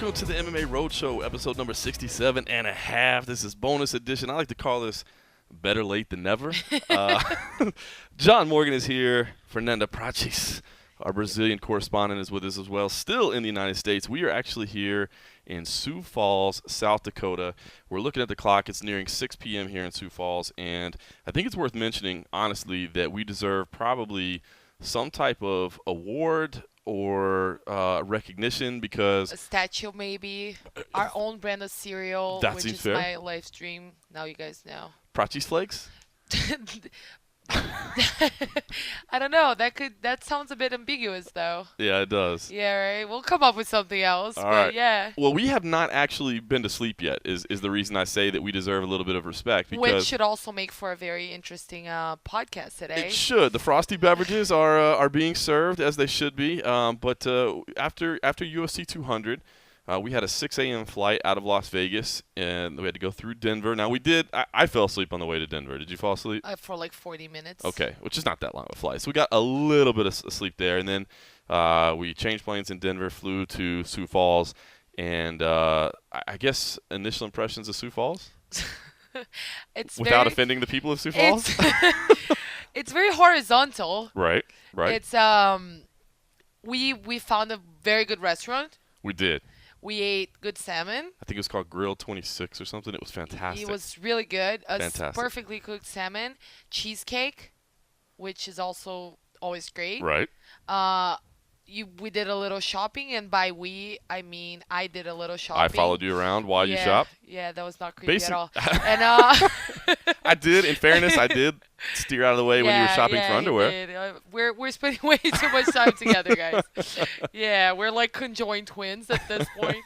Welcome to the MMA Roadshow, episode number 67 and a half. This is bonus edition. I like to call this better late than never. John Morgan is here. Fernanda Prates, our Brazilian correspondent, is with us as well. Still in the United States. We are actually here in Sioux Falls, South Dakota. We're looking at the clock. It's nearing 6 p.m. here in Sioux Falls. And I think it's worth mentioning, honestly, that we deserve probably some type of award or recognition because a statue, maybe our own brand of cereal, that which seems is fair. my live stream. Now you guys know. Prates Flakes? I don't know. That sounds a bit ambiguous, though. Yeah, it does. Yeah, right. We'll come up with something else. All but right. Yeah. Well, we have not actually been to sleep yet. Is the reason I say that we deserve a little bit of respect because Which should also make for a very interesting podcast today. it should. The frosty beverages are being served as they should be. But after UFC 200. We had a 6 a.m. flight out of Las Vegas, and we had to go through Denver. Now, I fell asleep on the way to Denver. Did you fall asleep? For like 40 minutes. Okay, which is not that long of a flight. So we got a little bit of sleep there, and then we changed planes in Denver, flew to Sioux Falls, and I guess initial impressions of Sioux Falls? It's Without very, offending the people of Sioux Falls? It's very horizontal. Right. It's we found a very good restaurant. We did. We ate good salmon. I think it was called Grill 26 or something. It was fantastic. It was really good. Fantastic. Perfectly cooked salmon. Cheesecake, which is also always great. Right. We did a little shopping, and by we, I mean I did a little shopping. I followed you around while you shopped. Yeah, that was not creepy at all. And I did. In fairness, I did steer out of the way when you were shopping for underwear. He did. We're spending way too much time together, guys. Yeah, we're like conjoined twins at this point.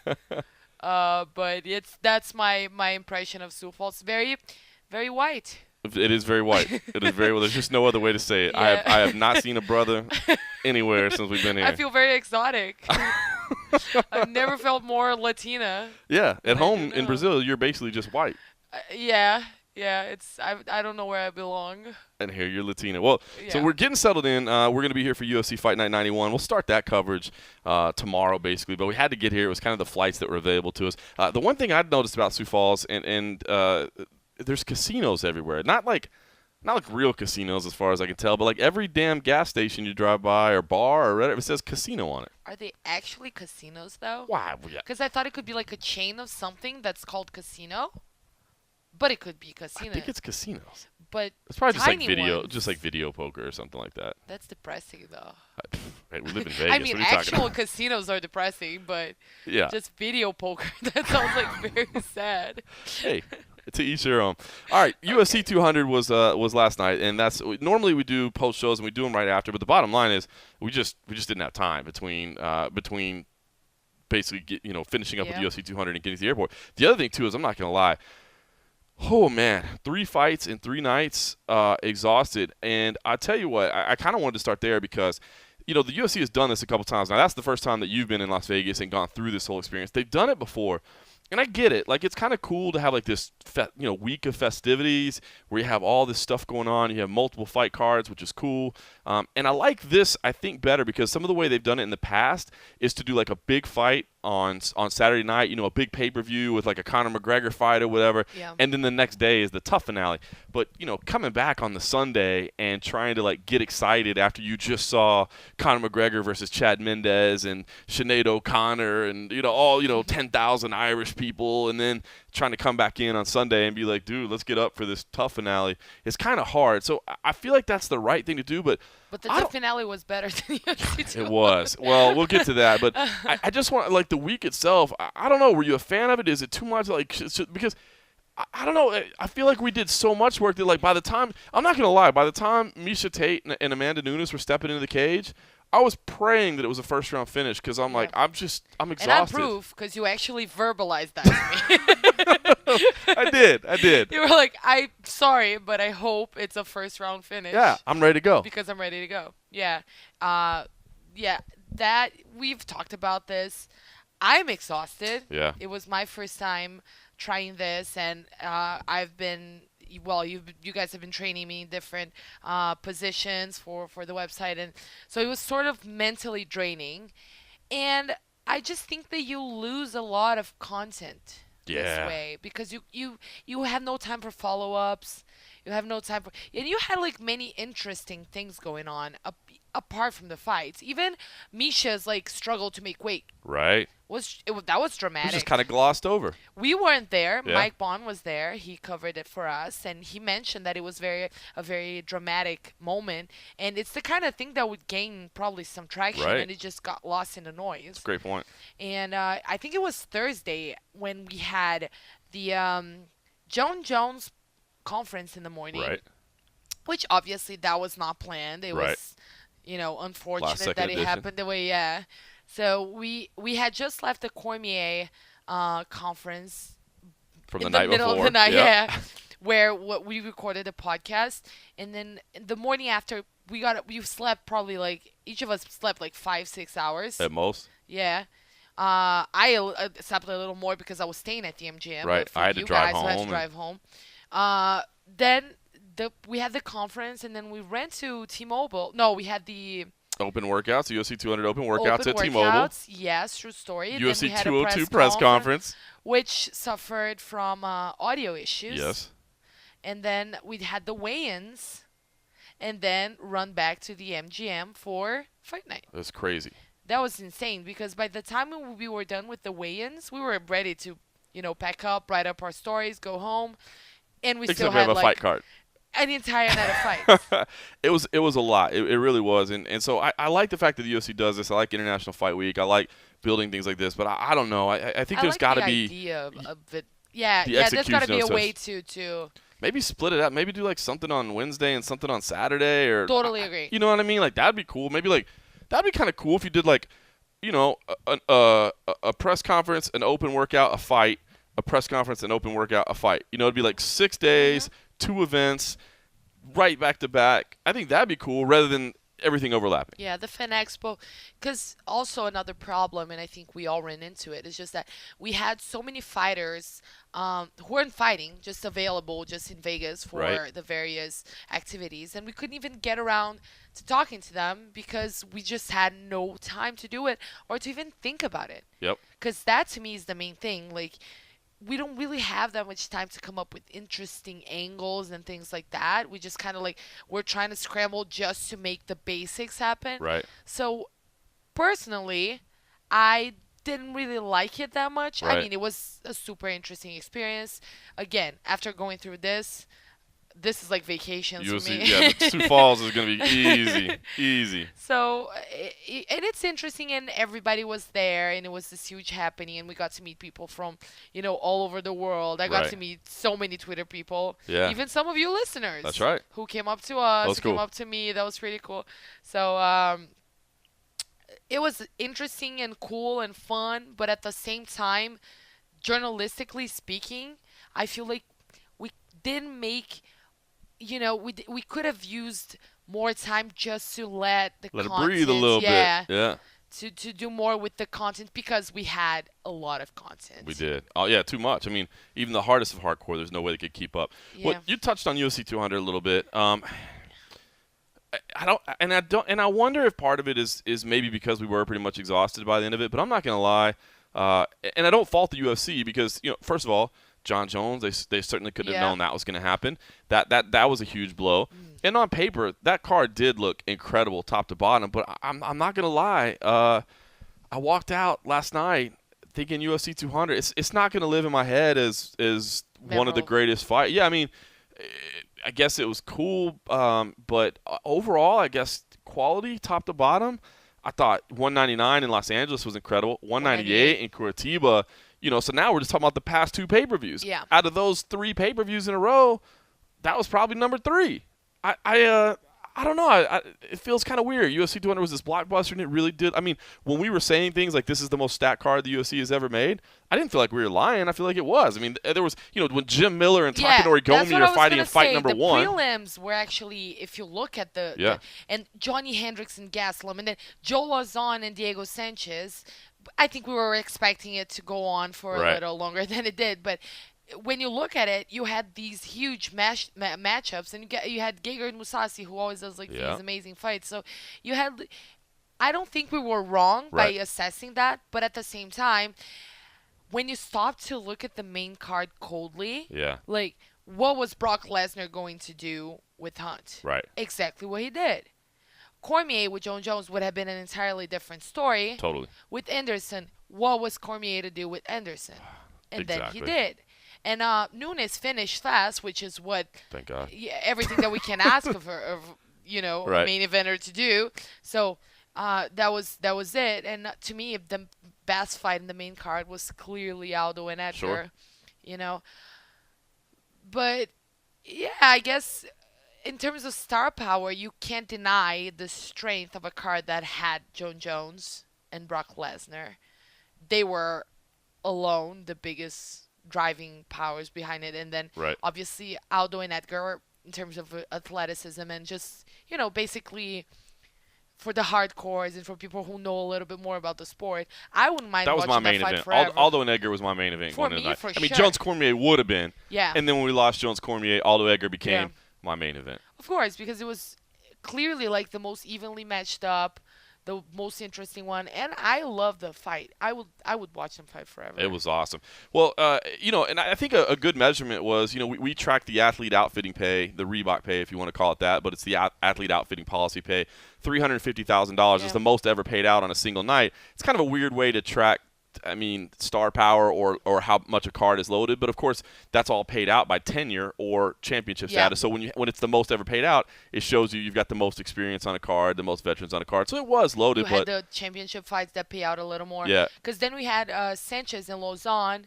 But that's my impression of Sioux Falls. Very, very white. It is very white. It is very well. There's just no other way to say it. Yeah. I have not seen a brother anywhere since we've been here. I feel very exotic. I've never felt more Latina. Yeah, at home in know. Brazil, you're basically just white. Yeah. It's I don't know where I belong. And here you're Latina. Well, so Yeah. we're getting settled in. We're going to be here for UFC Fight Night 91. We'll start that coverage tomorrow, basically. But we had to get here. It was kind of the flights that were available to us. The one thing I'd noticed about Sioux Falls, and there's casinos everywhere. Not like real casinos as far as I can tell, but like every damn gas station you drive by or bar or whatever, it says casino on it. Are they actually casinos, though? Why? Yeah. Because I thought it could be like a chain of something that's called casino. But it could be casino. I think it's casinos. But It's probably just like tiny video, ones. just like video poker or something like that. That's depressing, though. Hey, we live in Vegas. I mean, what are you talking actual about? casinos are depressing, but Yeah. just video poker, that sounds like very sad. Hey, to each their own. All right, UFC 200 was last night, and normally we do post shows and we do them right after. But the bottom line is we just didn't have time between basically finishing up with UFC 200 and getting to the airport. The other thing too is I'm not gonna lie. Oh, man, 3 fights in 3 nights, exhausted. And I tell you what, I kind of wanted to start there because, the UFC has done this a couple times. Now, that's the first time that you've been in Las Vegas and gone through this whole experience. They've done it before. And I get it. Like, it's kind of cool to have, like, this, week of festivities where you have all this stuff going on. You have multiple fight cards, which is cool. And I like this, I think, better because some of the way they've done it in the past is to do, like, a big fight on Saturday night, a big pay-per-view with, like, a Conor McGregor fight or whatever. Yeah. And then the next day is the tough finale. But, coming back on the Sunday and trying to, like, get excited after you just saw Conor McGregor versus Chad Mendez and Sinead O'Connor and, all, 10,000 Irish people, and then trying to come back in on Sunday and be like, dude, let's get up for this tough finale. It's kind of hard. So I feel like that's the right thing to do, but the tough finale was better than UFC 200. It was. Well, we'll get to that, but I just want, like, the week itself, I don't know, were you a fan of it? Is it too much? Like, because I don't know. I feel like we did so much work that, like, by the time, I'm not going to lie, by the time Miesha Tate and Amanda Nunes were stepping into the cage, I was praying that it was a first-round finish because I'm like, I'm exhausted. And I'm proof because you actually verbalized that to me. I did. You were like, I'm sorry, but I hope it's a first-round finish. Yeah, I'm ready to go. Because I'm ready to go. Yeah. That we've talked about this. I'm exhausted. Yeah. It was my first time trying this, and I've been you guys have been training me in different positions for the website, and so it was sort of mentally draining. And I just think that you lose a lot of content this Yeah. way because you have no time for follow-ups. You have no time for, and you had like many interesting things going on apart from the fights. Even Misha's like struggle to make weight Right. that was It was just dramatic. kind of glossed over. We weren't there. Yeah. Mike Bond was there. He covered it for us, and he mentioned that it was a very dramatic moment, and it's the kind of thing that would gain probably some traction, Right. and it just got lost in the noise. That's a great point. And I think it was Thursday when we had the Joan Jones conference in the morning, Right. which obviously that was not planned. It Right. was, unfortunate second that it edition. happened the way. Yeah. So we had just left the Cormier conference From in the the night middle before. of the night, Yep. yeah, where what we recorded a podcast, and then the morning after we slept probably like each of us slept like 5-6 hours. At most. Yeah. I slept a little more because I was staying at the MGM. Right. But for I had to you drive guys who had to home drive home. Then we had the conference, and then we ran to T-Mobile. No, we had the Open workouts, UFC 200 open workouts open at T-Mobile. workouts. Yes, true story. And then UFC we had a 202 press conference. which suffered from audio issues. Yes. And then we had the weigh-ins, and then run back to the MGM for Fight Night. It was crazy. That was insane because by the time we were done with the weigh-ins, we were ready to, pack up, write up our stories, go home, and we still Except we had have a fight like card. an entire night of fights. It was a lot. It really was. And so I like the fact that the UFC does this. I like International Fight Week. I like building things like this. But I don't know. I think I there's like got to the be idea of it. Yeah, the yeah. There's got to be a execution way of to maybe split it up. Maybe do like something on Wednesday and something on Saturday. Or totally agree. You know what I mean? Like that'd be cool. Maybe like that'd be kind of cool if you did like, a press conference, an open workout, a fight, a press conference, an open workout, a fight. It'd be like 6 days, 2 events, right back to back. I think that'd be cool rather than everything overlapping. Yeah, the Fan Expo, because also another problem, and I think we all ran into it, is just that we had so many fighters who weren't fighting, just available just in Vegas for Right. the various activities, and we couldn't even get around to talking to them because we just had no time to do it or to even think about it. Yep. Because that to me is the main thing. Like, we don't really have that much time to come up with interesting angles and things like that. We just kind of like we're trying to scramble just to make the basics happen. Right. So personally, I didn't really like it that much. I Right. mean, it was a super interesting experience. Again, after going through this is like vacations for UFC, me. yeah, but Sioux Falls is going to be easy. Easy. So, and it's interesting, and everybody was there, and it was this huge happening, and we got to meet people from, all over the world. I got Right. to meet so many Twitter people, Yeah. even some of you listeners. That's right. Who came up to us, was who came cool. up to me. That was pretty cool. So, it was interesting and cool and fun, but at the same time, journalistically speaking, I feel like we didn't make, we could have used more time just to let the Let it content, breathe a little yeah, bit. Yeah, to do more with the content because we had a lot of content. we did. Oh, yeah, too much. I mean, even the hardest of hardcore, there's no way they could keep up. Yeah. What you touched on UFC 200 a little bit. I wonder if part of it is maybe because we were pretty much exhausted by the end of it. But I'm not gonna lie, and I don't fault the UFC because first of all, John Jones, they certainly couldn't have Yeah. known that was gonna happen. That was a huge blow. And on paper, that card did look incredible, top to bottom. But I'm not gonna lie, I walked out last night thinking UFC 200. It's not gonna live in my head as one of the Memorable. greatest fights. Yeah, I mean. I guess it was cool, but overall, I guess quality, top to bottom, I thought 199 in Los Angeles was incredible. 198 in Curitiba, so now we're just talking about the past 2 pay-per-views. Yeah. Out of those 3 pay-per-views in a row, that was probably number 3. I don't know. It feels kind of weird. UFC 200 was this blockbuster, and it really did. I mean, when we were saying things like this is the most stacked card the UFC has ever made, I didn't feel like we were lying. I feel like it was. I mean, there was, when Jim Miller and Takanori that's Gomi what are I was fighting gonna in fight say. number the 1. prelims were actually, if you look at Yeah. and Johnny Hendricks and Gaslam, and then Joe Lozon and Diego Sanchez, I think we were expecting it to go on for a Right. little longer than it did, but when you look at it, you had these huge matchups, and you had Gegard Mousasi, who always does like Yeah. these amazing fights. So you had I don't think we were wrong by Right. assessing that, but at the same time, when you stop to look at the main card coldly, Yeah. like what was Brock Lesnar going to do with Hunt? Right. Exactly what he did. Cormier with John Jones would have been an entirely different story. Totally. With Anderson, what was Cormier to do with Anderson? And then Exactly. he did. And Nunes finished fast, which is what Thank God. everything that we can ask of her, a Right. main eventer to do. So that was it. And to me, the best fight in the main card was clearly Aldo and Edgar. Sure. You know, but yeah, I guess in terms of star power, you can't deny the strength of a card that had John Jones and Brock Lesnar. They were alone the biggest driving powers behind it, and then Right. obviously Aldo and Edgar in terms of athleticism and just basically for the hardcores and for people who know a little bit more about the sport. I wouldn't mind That was my watching main that fight event. forever. Aldo and Edgar was my main event For going into me, the night. for I mean, sure. Jones Cormier would have been. Yeah. And then when we lost Jones Cormier, Aldo Edgar became Yeah. my main event. Of course, because it was clearly like the most evenly matched up, the most interesting one, and I love the fight. I would watch them fight forever. It was awesome. Well, and I think a good measurement was, we tracked the athlete outfitting pay, the Reebok pay, if you want to call it that, but it's the athlete outfitting policy pay. $350,000 is the most ever paid out on a single night. It's kind of a weird way to track, star power or how much a card is loaded, but of course that's all paid out by tenure or championship status. So when it's the most ever paid out, it shows you've got the most experience on a card, the most veterans on a card. So it was loaded, You had but the championship fights that pay out a little more. Yeah. Because then we had Sanchez and Lozon,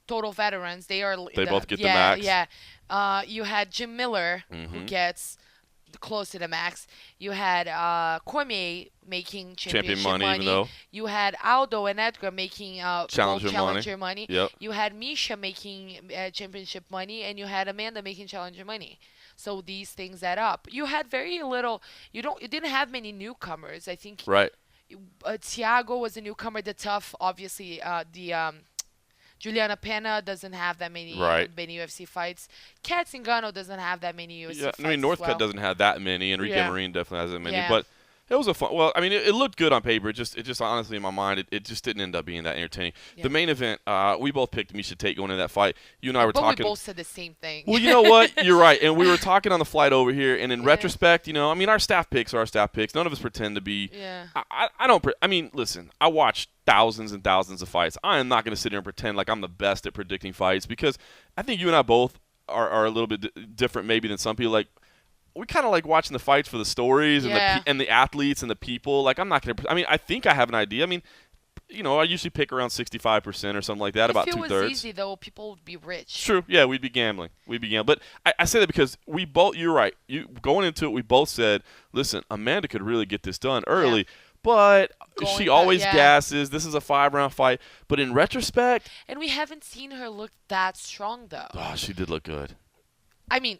total veterans. They both get the max. Yeah. You had Jim Miller, who gets close to the max. You had Cormier making championship money, even though. You had Aldo and Edgar making Challenger money. Yep. You had Misha making championship money, and you had Amanda making challenger money. So these things add up. You had very little. You didn't have many newcomers. I think. Right. Thiago was a newcomer. The tough, obviously. Juliana Pena doesn't have that many UFC fights. Kat Zingano doesn't have that many UFC fights. Northcutt doesn't have that many. Enrique Marine definitely has that many. Yeah. But it was a fun. Well, it looked good on paper. It just honestly in my mind, it just didn't end up being that entertaining. Yeah. The main event, we both picked Misha Tate going into that fight. You and I were But talking. we both said the same thing. Well, you know what? You're right. And we were talking on the flight over here. And in retrospect, our staff picks are our staff picks. None of us pretend to be. Yeah. I don't. Listen. I watched thousands and thousands of fights. I am not going to sit here and pretend like I'm the best at predicting fights because I think you and I both are a little bit different maybe than some people. Like, we kind of like watching the fights for the stories and the athletes and the people. Like, I'm not going to. I think I have an idea. I usually pick around 65% or something like that, about 2/3. If it was easy, though, people would be rich. True. Yeah, we'd be gambling. But I say that because we both. You're right. Going into it, we both said, "Listen, Amanda could really get this done early." Yeah. But she always yeah. gasses. This is a 5-round fight. But in retrospect, And we haven't seen her look that strong, though. oh, she did look good.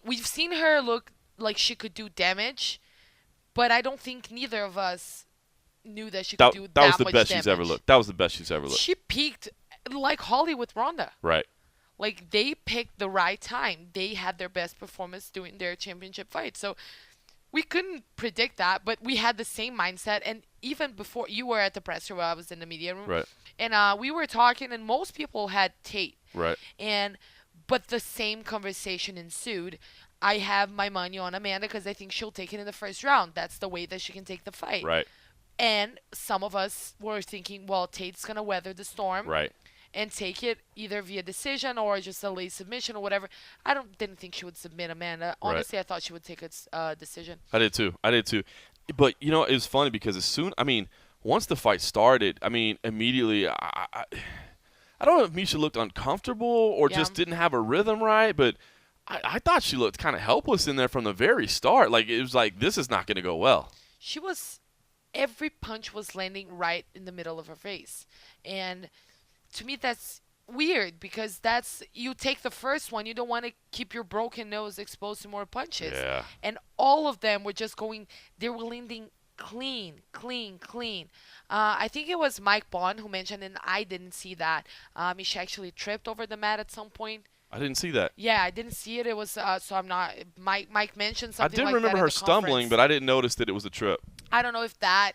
We've seen her look like she could do damage, but I don't think neither of us knew that she could do that much damage. That was the best she's ever looked. That was the best she's ever looked. She peaked like Holly with Ronda. Right. Like, they picked the right time. They had their best performance doing their championship fight. So we couldn't predict that, but we had the same mindset. And even before, you were at the presser while I was in the media room. Right. And we were talking, and most people had Tate. Right. But the same conversation ensued. I have my money on Amanda because I think she'll take it in the first round. That's the way that she can take the fight. Right. And some of us were thinking, well, Tate's going to weather the storm. Right. And take it either via decision or just a late submission or whatever. Didn't think she would submit Amanda. Honestly, I thought she would take a decision. I did too. But, it was funny because once the fight started, immediately, I don't know if Misha looked uncomfortable or just didn't have a rhythm right, but I thought she looked kind of helpless in there from the very start. Like, it was like, this is not going to go well. Every punch was landing right in the middle of her face. And to me, that's weird because you take the first one, you don't want to keep your broken nose exposed to more punches. Yeah. And all of them were just they were landing clean. I think it was Mike Bond who mentioned, and I didn't see that. She actually tripped over the mat at some point. I didn't see that. Yeah, I didn't see it. It was so I'm not. Mike mentioned something. I did like remember that her at the stumbling, conference. but I didn't notice that it was a trip. I don't know if that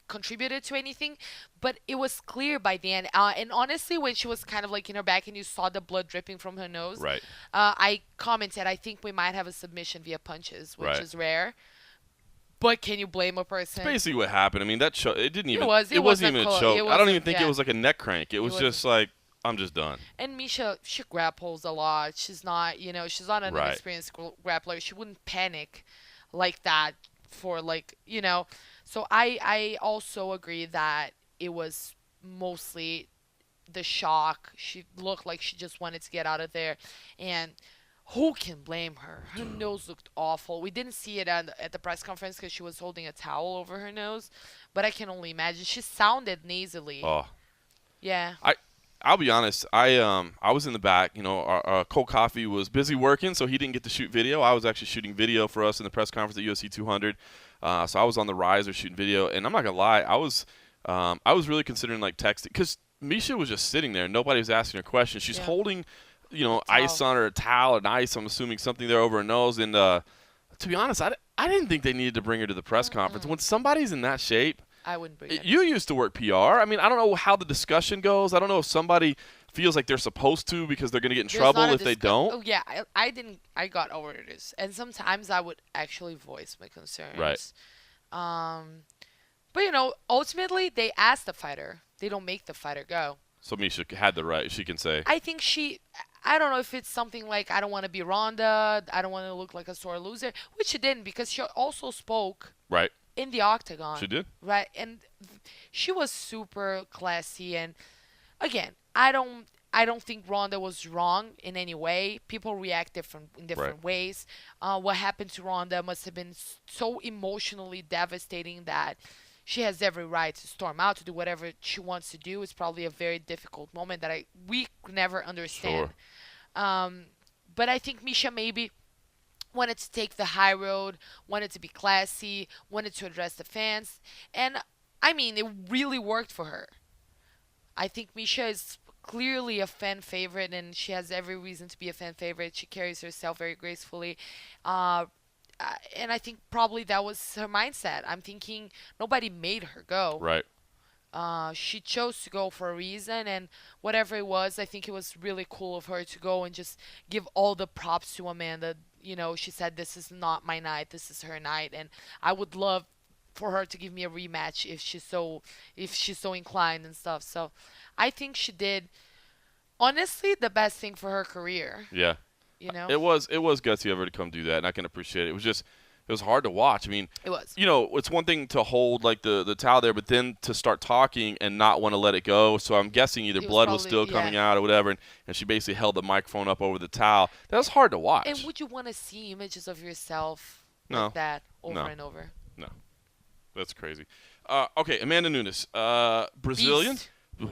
contributed to anything, but it was clear by the end. And honestly, when she was kind of like in her back and you saw the blood dripping from her nose, Right. I commented, I think we might have a submission via punches, which Right. is rare. But can you blame a person? It's basically what happened. I mean, that choke, it didn't even. It wasn't wasn't even a close. choke. It I don't wasn't- even think yeah. it was like a neck crank. It was wasn't. just like, I'm just done. And Misha, she grapples a lot. She's not, she's not an Right. inexperienced grappler. She wouldn't panic like that for So I also agree that it was mostly the shock. She looked like she just wanted to get out of there, and who can blame her? Her nose looked awful. We didn't see it at the press conference because she was holding a towel over her nose, but I can only imagine. She sounded nasally. Oh. Yeah. I'll be honest. I was in the back. Our Cole Coffey was busy working, so he didn't get to shoot video. I was actually shooting video for us in the press conference at UFC 200. So I was on the riser shooting video, and I'm not gonna lie, I was really considering like texting because Misha was just sitting there. Nobody was asking her questions. She's Yeah. holding, ice on her, a towel and ice. I'm assuming something there over her nose. And to be honest, I didn't think they needed to bring her to the press conference. When somebody's in that shape. I wouldn't bring it. You used to work PR. I mean, I don't know how the discussion goes. I don't know if somebody feels like they're supposed to because they're going to get in There's trouble not a if they discu- don't. Oh yeah, I didn't. I got orders, and sometimes I would actually voice my concerns. Right. But ultimately they ask the fighter. They don't make the fighter go. So Misha had the right. She can say. I think I don't know if it's something like I don't want to be Ronda. I don't want to look like a sore loser, which she didn't because she also spoke Right. in the octagon. She did. Right, and she was super classy. And again, I don't think Ronda was wrong in any way. People react in different Right. ways. What happened to Ronda must have been so emotionally devastating that she has every right to storm out to do whatever she wants to do. It's probably a very difficult moment that we could never understand. But I think Misha maybe wanted to take the high road, wanted to be classy, wanted to address the fans. And, I mean, it really worked for her. I think Misha is clearly a fan favorite, and she has every reason to be a fan favorite. She carries herself very gracefully. And I think probably that was her mindset. I'm thinking nobody made her go. Right. She chose to go for a reason, and whatever it was, I think it was really cool of her to go and just give all the props to Amanda. She said, this is not my night, this is her night, and I would love for her to give me a rematch if she's so inclined and stuff. So I think she did, honestly, the best thing for her career. Yeah. It was gutsy of her to come do that, and I can appreciate it. It was hard to watch. I mean, It was. It's one thing to hold like the towel there, but then to start talking and not want to let it go. So I'm guessing either It was blood was probably- still coming yeah. out or whatever, and she basically held the microphone up over the towel. That was hard to watch. And would you want to see images of yourself No. like that over No. and over? No, that's crazy. Okay, Amanda Nunes, Brazilian.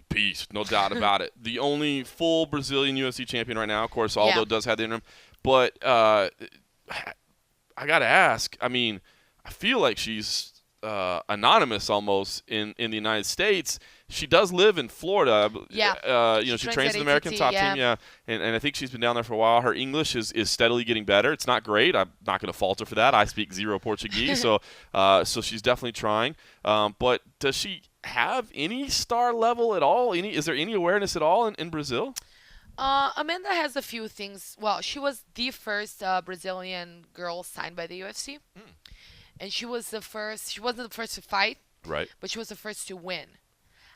Beast, no doubt about it. The only full Brazilian UFC champion right now. Of course, Aldo does have the interim. But I got to ask, I mean, I feel like she's anonymous almost in the United States. She does live in Florida. Yeah. She She trains trains in at the American ATT, top yeah. team, yeah. And I think she's been down there for a while. Her English is steadily getting better. It's not great. I'm not going to fault her for that. I speak zero Portuguese, so she's definitely trying. But does she have any star level at all? Is there any awareness at all in Brazil? Amanda has a few things. Well, she was the first Brazilian girl signed by the UFC. And she was the first. She wasn't the first to fight, Right. but she was the first to win.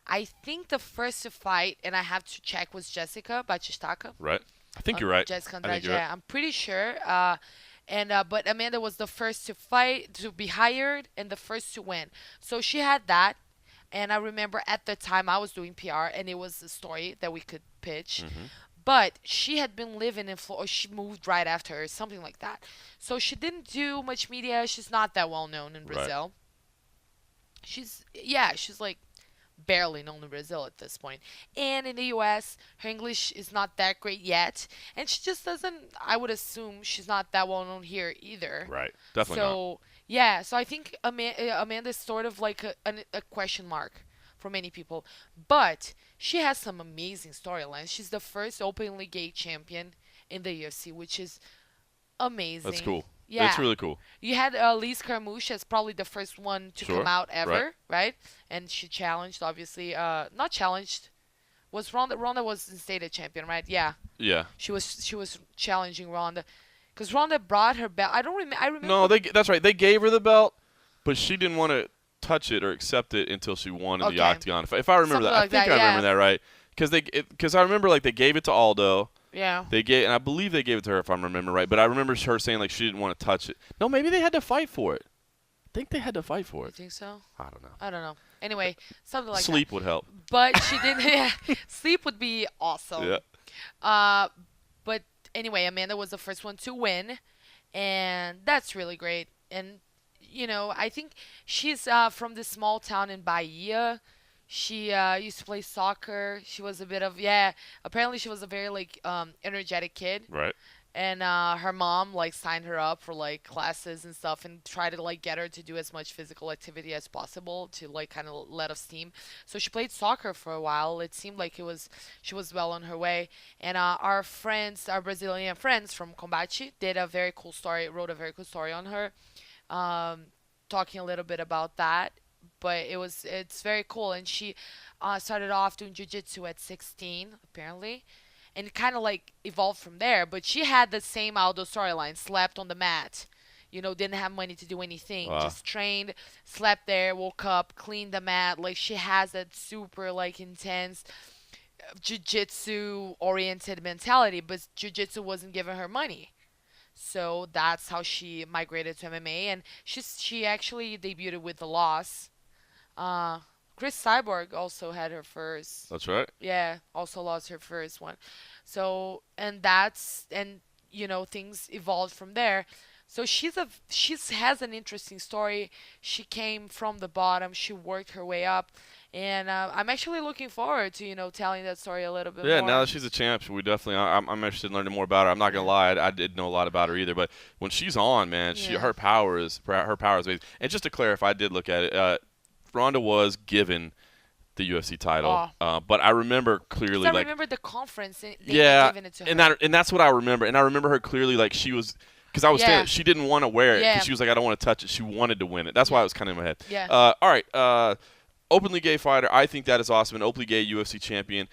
I think the first to fight, and I have to check, was Jessica Batistaca. Right. I think you're right. Jessica I think Andrade, you're right. yeah, I'm pretty sure. But Amanda was the first to fight, to be hired, and the first to win. So she had that. And I remember at the time I was doing PR, and it was a story that we could pitch. Mm-hmm. But she had been living in Florida. She moved right after her, something like that. So she didn't do much media. She's not that well known in Right. Brazil. She's like barely known in Brazil at this point. And in the US, her English is not that great yet. And she just doesn't, I would assume she's not that well known here either. Right. Definitely not. So, yeah, so I think Amanda's sort of like a question mark for many people. But she has some amazing storylines. She's the first openly gay champion in the UFC, which is amazing. That's cool. It's Yeah. really cool. You had Lise Carmouche as probably the first one to come Sure. out Right. ever, right? And she challenged, obviously. Not challenged. Was Ronda? Ronda was the stated champion, right? Yeah. Yeah. She was challenging Ronda, because Ronda brought her belt. I don't remember. I No, remember. that's right. They gave her the belt, but she didn't want to touch it or accept it until she won in the Okay. octagon. If I remember Something that, I like think that. I remember Yeah. that right. Because I remember like they gave it to Aldo. Yeah. And I believe they gave it to her if I'm remembering right. But I remember her saying like she didn't want to touch it. No, maybe they had to fight for it. I think they had to fight for You it. think so? I don't know. I don't know. Anyway, something like Sleep would help. that. But she didn't. Yeah. Sleep would be awesome. Yeah. Uh, but anyway, Amanda was the first one to win, and that's really great. And I think she's from this small town in Bahia. She used to play soccer. She was a bit of, yeah. Apparently, she was a very like energetic kid, Right. and her mom like signed her up for like classes and stuff, and tried to like get her to do as much physical activity as possible to like kind of let off steam. So she played soccer for a while. It seemed like she was well on her way. And our Brazilian friends from Combate did a very cool story, wrote a very cool story on her, um, talking a little bit about that. But it's very cool. And she started off doing jiu-jitsu at 16 apparently, and it kind of like evolved from there. But she had the same Aldo storyline: slept on the mat, didn't have money to do anything, Wow. just trained, slept there, woke up, cleaned the mat. Like, she has that super like intense jiu-jitsu oriented mentality, but jiu-jitsu wasn't giving her money. So that's how she migrated to MMA, and she actually debuted with the loss. uh Chris Cyborg also had her first. That's right. Yeah, also lost her first one. So, and that's, and things evolved from there. So she's has an interesting story. She came from the bottom. She worked her way up, and I'm actually looking forward to telling that story a little bit Yeah, now more. that she's a champ, we definitely. I'm interested in learning more about her. I'm not gonna Yeah. lie, I didn't know a lot about her either. But when she's on, man, Yeah. her power is amazing. And just to clarify, I did look at it. Ronda was given the UFC title, Oh. but I remember 'Cause clearly I like remember the conference, and they yeah, giving it to and her. that's what I remember. And I remember her clearly like she was. Because I was Yeah. saying she didn't want to wear it Yeah. because she was like, I don't want to touch it. She wanted to win it. That's why Yeah. it was kind of in my head. Yeah. All right. Openly gay fighter. I think that is awesome. An openly gay UFC champion.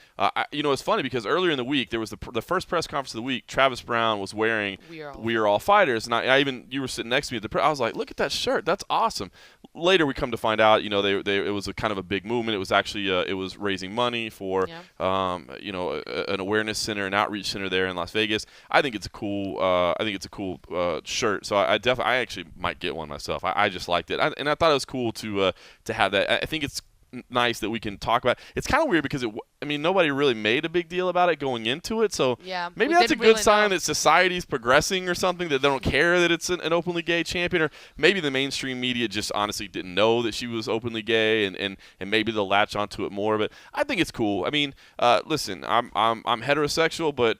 It's funny because earlier in the week there was the first press conference of the week. Travis Brown was wearing "We Are All Fighters," and I even you were sitting next to me at the. I was like, look at that shirt. That's awesome. Later we come to find out, it was a kind of a big movement. It was actually it was raising money for Yeah. an awareness center, an outreach center there in Las Vegas. I think it's a cool shirt. So I actually might get one myself. I just liked it, and I thought it was cool to have that. I think it's nice that we can talk about. It's kind of weird because nobody really made a big deal about it going into it. So Yeah. maybe We that's a didn't good really sign know. that society's progressing or something, that they don't care that it's an openly gay champion, or maybe the mainstream media just honestly didn't know that she was openly gay, and maybe they'll latch onto it more. But I think it's cool. I mean, listen, I'm heterosexual, but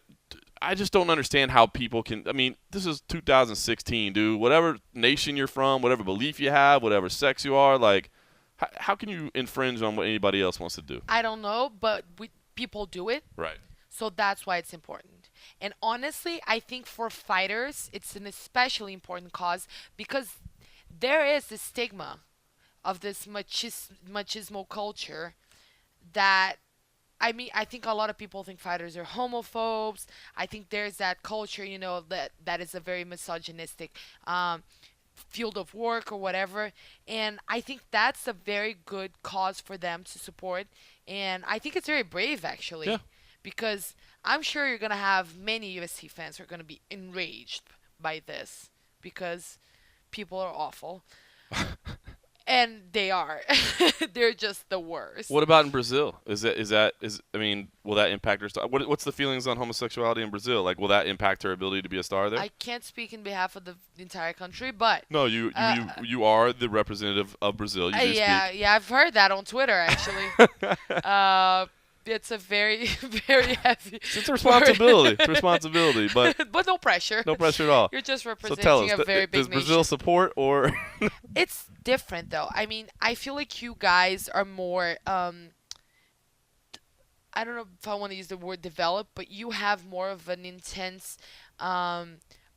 I just don't understand how people can. I mean, this is 2016, dude. Whatever nation you're from, whatever belief you have, whatever sex you are, like, how can you infringe on what anybody else wants to do? I don't know, but people do it. Right. So that's why it's important. And honestly, I think for fighters, it's an especially important cause, because there is this stigma of this machismo culture that, I think a lot of people think fighters are homophobes. I think there's that culture, that is a very misogynistic field of work or whatever. And I think that's a very good cause for them to support. And I think it's very brave, actually. Yeah. Because I'm sure you're going to have many UFC fans who are going to be enraged by this, because people are awful. And they are. They're just the worst. What about in Brazil? Will that impact her star? What's the feelings on homosexuality in Brazil? Like, will that impact her ability to be a star there? I can't speak in behalf of the entire country, but No, you are the representative of Brazil. You do yeah, I've heard that on Twitter, actually. It's a very, very heavy. It's a responsibility. It's a responsibility, but But no pressure. no pressure at all. You're just So representing tell us, a very big does Brazil nation. support or? It's different, though. I feel like you guys are more. I don't know if I want to use the word developed, but you have more of an intense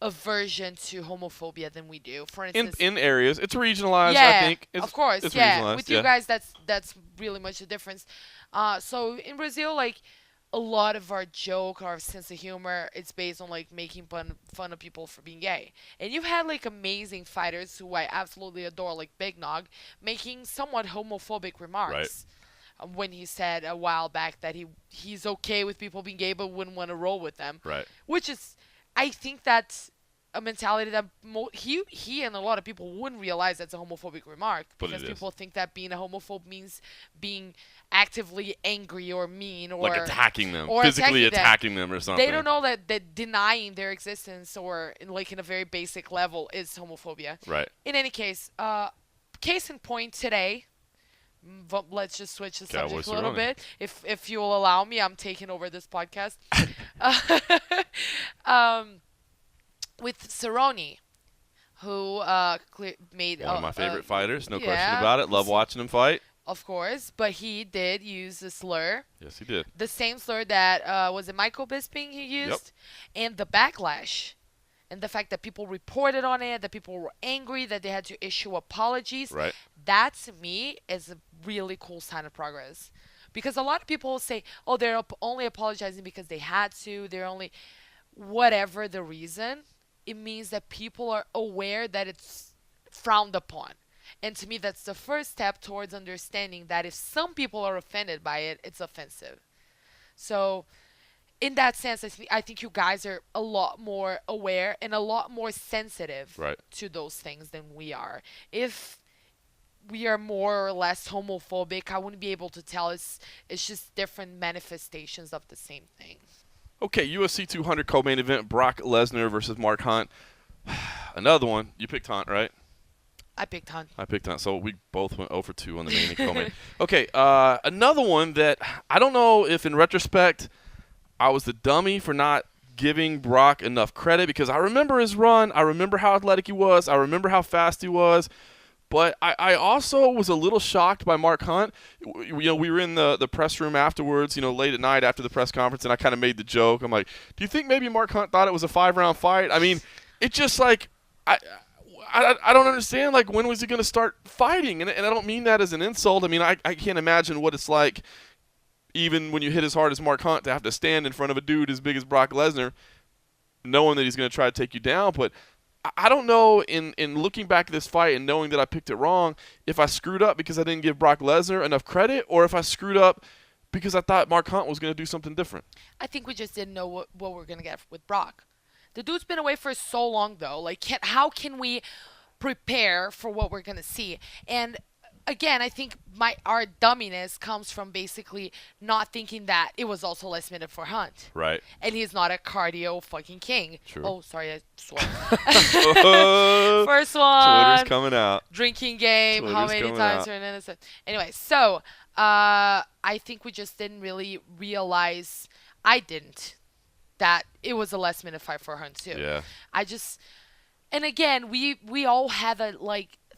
aversion to homophobia than we do. For In instance, areas, it's regionalized. yeah, I think. of course, It's yeah. regionalized. With you guys, that's really much the difference. So in Brazil, like a lot of our joke, our sense of humor, it's based on like making fun of people for being gay. And you've had like amazing fighters who I absolutely adore, like Big Nog, making somewhat homophobic remarks. When he said a while back that he's okay with people being gay but wouldn't want to roll with them. Right. Which is, I think that's a mentality that he and a lot of people wouldn't realize that's a homophobic remark, But because it is. people think that being a homophobe means being actively angry or mean or Like attacking them, or physically attacking them or something. they don't know that denying their existence or in a very basic level is homophobia. Right. In any case, case in point today. Let's just switch the subject a little bit. If you will allow me, I'm taking over this podcast. With Cerrone, who made One of my favorite fighters, no question yeah, about it. Love watching him fight. Of course, but he did use a slur. Yes, he did. The same slur that was it Michael Bisping he used, and the backlash. And the fact that people reported on it, that people were angry, that they had to issue apologies. Right. That, to me, is a really cool sign of progress. Because a lot of people say, oh, they're only apologizing because they had to. They're only... Whatever the reason, it means that people are aware that it's frowned upon. And to me, that's the first step towards understanding that if some people are offended by it, it's offensive. So... in that sense, I think you guys are a lot more aware and a lot more sensitive to those things than we are. If we are more or less homophobic, I wouldn't be able to tell. It's just different manifestations of the same thing. Okay, UFC 200 co-main event, Brock Lesnar versus Mark Hunt. Another one. You picked Hunt, right? I picked Hunt. I picked Hunt. So we both went 0-2 on the main and co-main. Okay, another one that I don't know if in retrospect I was the dummy for not giving Brock enough credit, because I remember his run. I remember how athletic he was. I remember how fast he was. But I also was a little shocked by Mark Hunt. We were in the press room afterwards, late at night after the press conference, and I kind of made the joke. I'm like, do you think maybe Mark Hunt thought it was a 5-round fight? I mean, it's just like I don't understand, like, when was he going to start fighting? And I don't mean that as an insult. I mean, I can't imagine what it's like, even when you hit as hard as Mark Hunt, to have to stand in front of a dude as big as Brock Lesnar, knowing that he's going to try to take you down. But I don't know, in looking back at this fight and knowing that I picked it wrong, if I screwed up because I didn't give Brock Lesnar enough credit, or if I screwed up because I thought Mark Hunt was going to do something different. I think we just didn't know what we're going to get with Brock. The dude's been away for so long, though. Like, how can we prepare for what we're going to see? And again, I think our dumminess comes from basically not thinking that it was also last minute for Hunt. Right. And he's not a cardio fucking king. True. Oh, sorry, I swore. Oh, First one. Twitter's coming out. Drinking game. Twitter's how many coming times out. are innocent? Anyway, so I think we just didn't really realize. I didn't. That it was a last minute fight for Hunt too. Yeah. And again, we all have a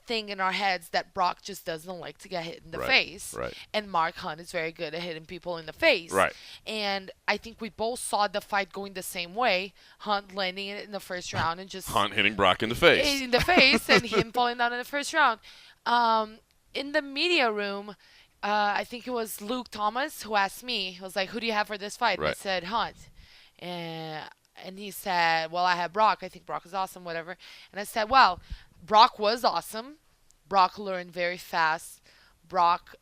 thing in our heads that Brock just doesn't like to get hit in the face. Right. And Mark Hunt is very good at hitting people in the face. Right. And I think we both saw the fight going the same way. Hunt landing it in the first round and just Hunt hitting Brock in the face. In the face, and him falling down in the first round. In the media room, I think it was Luke Thomas who asked me. He was like, "Who do you have for this fight?" And I said, "Hunt." And he said, "Well, I have Brock. I think Brock is awesome, whatever." And I said, "Well, Brock was awesome. Brock learned very fast. Brock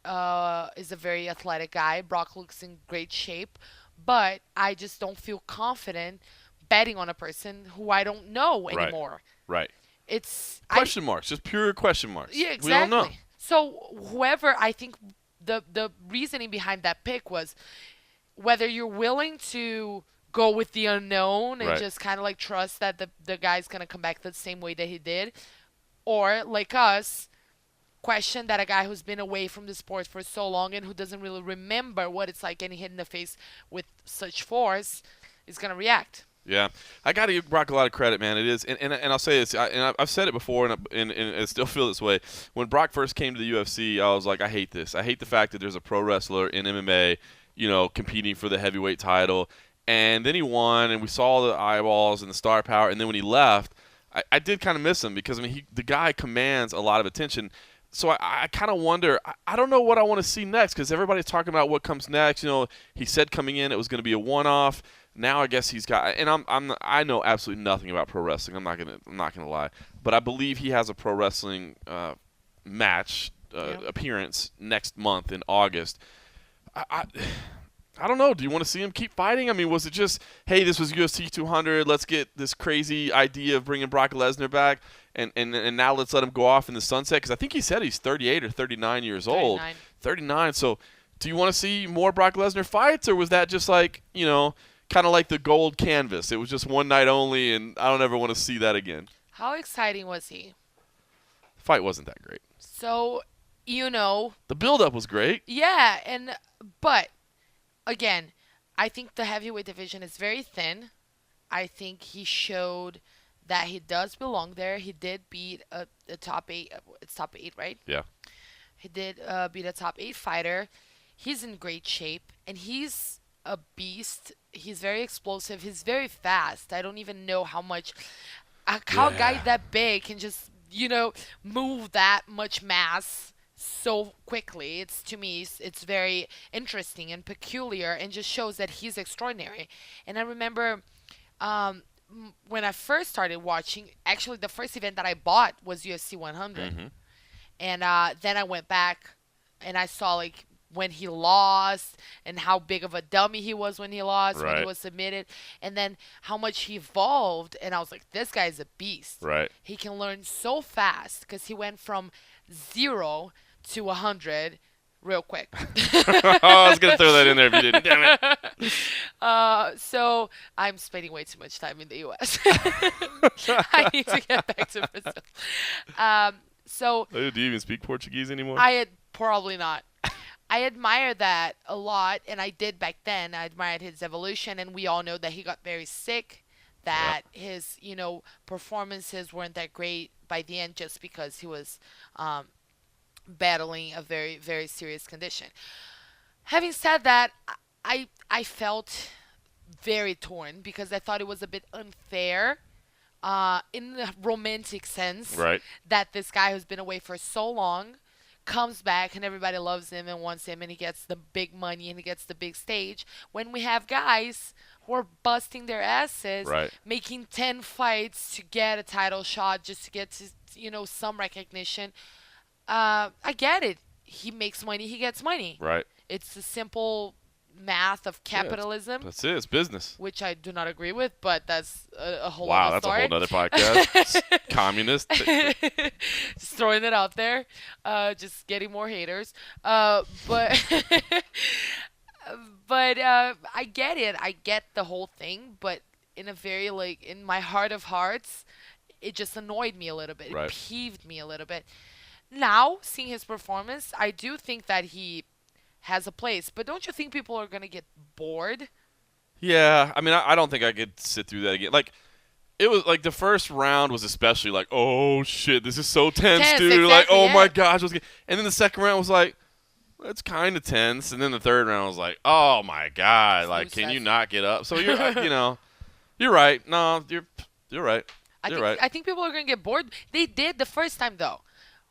is a very athletic guy. Brock looks in great shape. But I just don't feel confident betting on a person who I don't know anymore." Right. It's question marks, just pure question marks. Yeah, exactly. We don't know. So whoever, I think the reasoning behind that pick was whether you're willing to go with the unknown and just kind of trust that the guy's going to come back the same way that he did, or like us, question that a guy who's been away from the sport for so long and who doesn't really remember what it's like getting hit in the face with such force is going to react. Yeah, I got to give Brock a lot of credit, man. It is, and I'll say this, and I've said it before, and I still feel this way. When Brock first came to the UFC, I was like, I hate this. I hate the fact that there's a pro wrestler in MMA, competing for the heavyweight title. And then he won, and we saw the eyeballs and the star power. And then when he left, I did kind of miss him because, I mean, the guy commands a lot of attention. So I kind of wonder, I don't know what I want to see next because everybody's talking about what comes next. You know, he said coming in it was going to be a one-off. Now I guess he's got, and I know absolutely nothing about pro wrestling. I'm not gonna lie, but I believe he has a pro wrestling match appearance next month in August. I don't know. Do you want to see him keep fighting? I mean, was it just, hey, this was UFC 200. Let's get this crazy idea of bringing Brock Lesnar back, and now let's let him go off in the sunset? Because I think he said he's 38 or 39 years old. 39. So do you want to see more Brock Lesnar fights, or was that just like, you know, kind of like the gold canvas? It was just one night only, and I don't ever want to see that again. How exciting was he? Fight wasn't that great. So, you know. The build-up was great. Yeah, but again, I think the heavyweight division is very thin. I think he showed that he does belong there. He did beat a top 8. It's top 8, right? Yeah. He did beat a top 8 fighter. He's in great shape, and he's a beast. He's very explosive. He's very fast. I don't even know how a guy that big can just, you know, move that much mass so quickly. To me, it's very interesting and peculiar, and just shows that he's extraordinary. And I remember when I first started watching, actually the first event that I bought was UFC 100. Mm-hmm. And then I went back and I saw like when he lost and how big of a dummy he was when he lost, when he was submitted, and then how much he evolved. And I was like, this guy's a beast. Right. He can learn so fast because he went from 0 to 100 real quick. I was going to throw that in there if you didn't. Damn it. So I'm spending way too much time in the U.S. I need to get back to Brazil. So do you even speak Portuguese anymore? Probably not. I admire that a lot, and I did back then. I admired his evolution, and we all know that he got very sick, that his, you know, performances weren't that great by the end just because he was battling a very, very serious condition. Having said that, I felt very torn because I thought it was a bit unfair in the romantic sense that this guy who's been away for so long comes back and everybody loves him and wants him and he gets the big money and he gets the big stage, when we have guys who are busting their asses, making 10 fights to get a title shot just to get to, you know, some recognition. I get it. He makes money, he gets money. Right. It's a simple math of capitalism. That's it. It's business. Which I do not agree with, but that's a whole wow, other story. Wow, that's a whole other podcast. Communist. Just throwing it out there. Just getting more haters. But but I get it. I get the whole thing, but in a very, like, in my heart of hearts, it just annoyed me a little bit. It peeved me a little bit. Now, seeing his performance, I do think that he has a place. But don't you think people are going to get bored? Yeah. I mean, I don't think I could sit through that again. Like, it was like the first round was especially like, oh, shit, this is so tense, dude. Exactly, like, oh, my gosh. And then the second round was like, it's kind of tense. And then the third round was like, oh, my God. Like, can you not get up? So, you're, you know, you're right. No, you're right. I think people are going to get bored. They did the first time, though.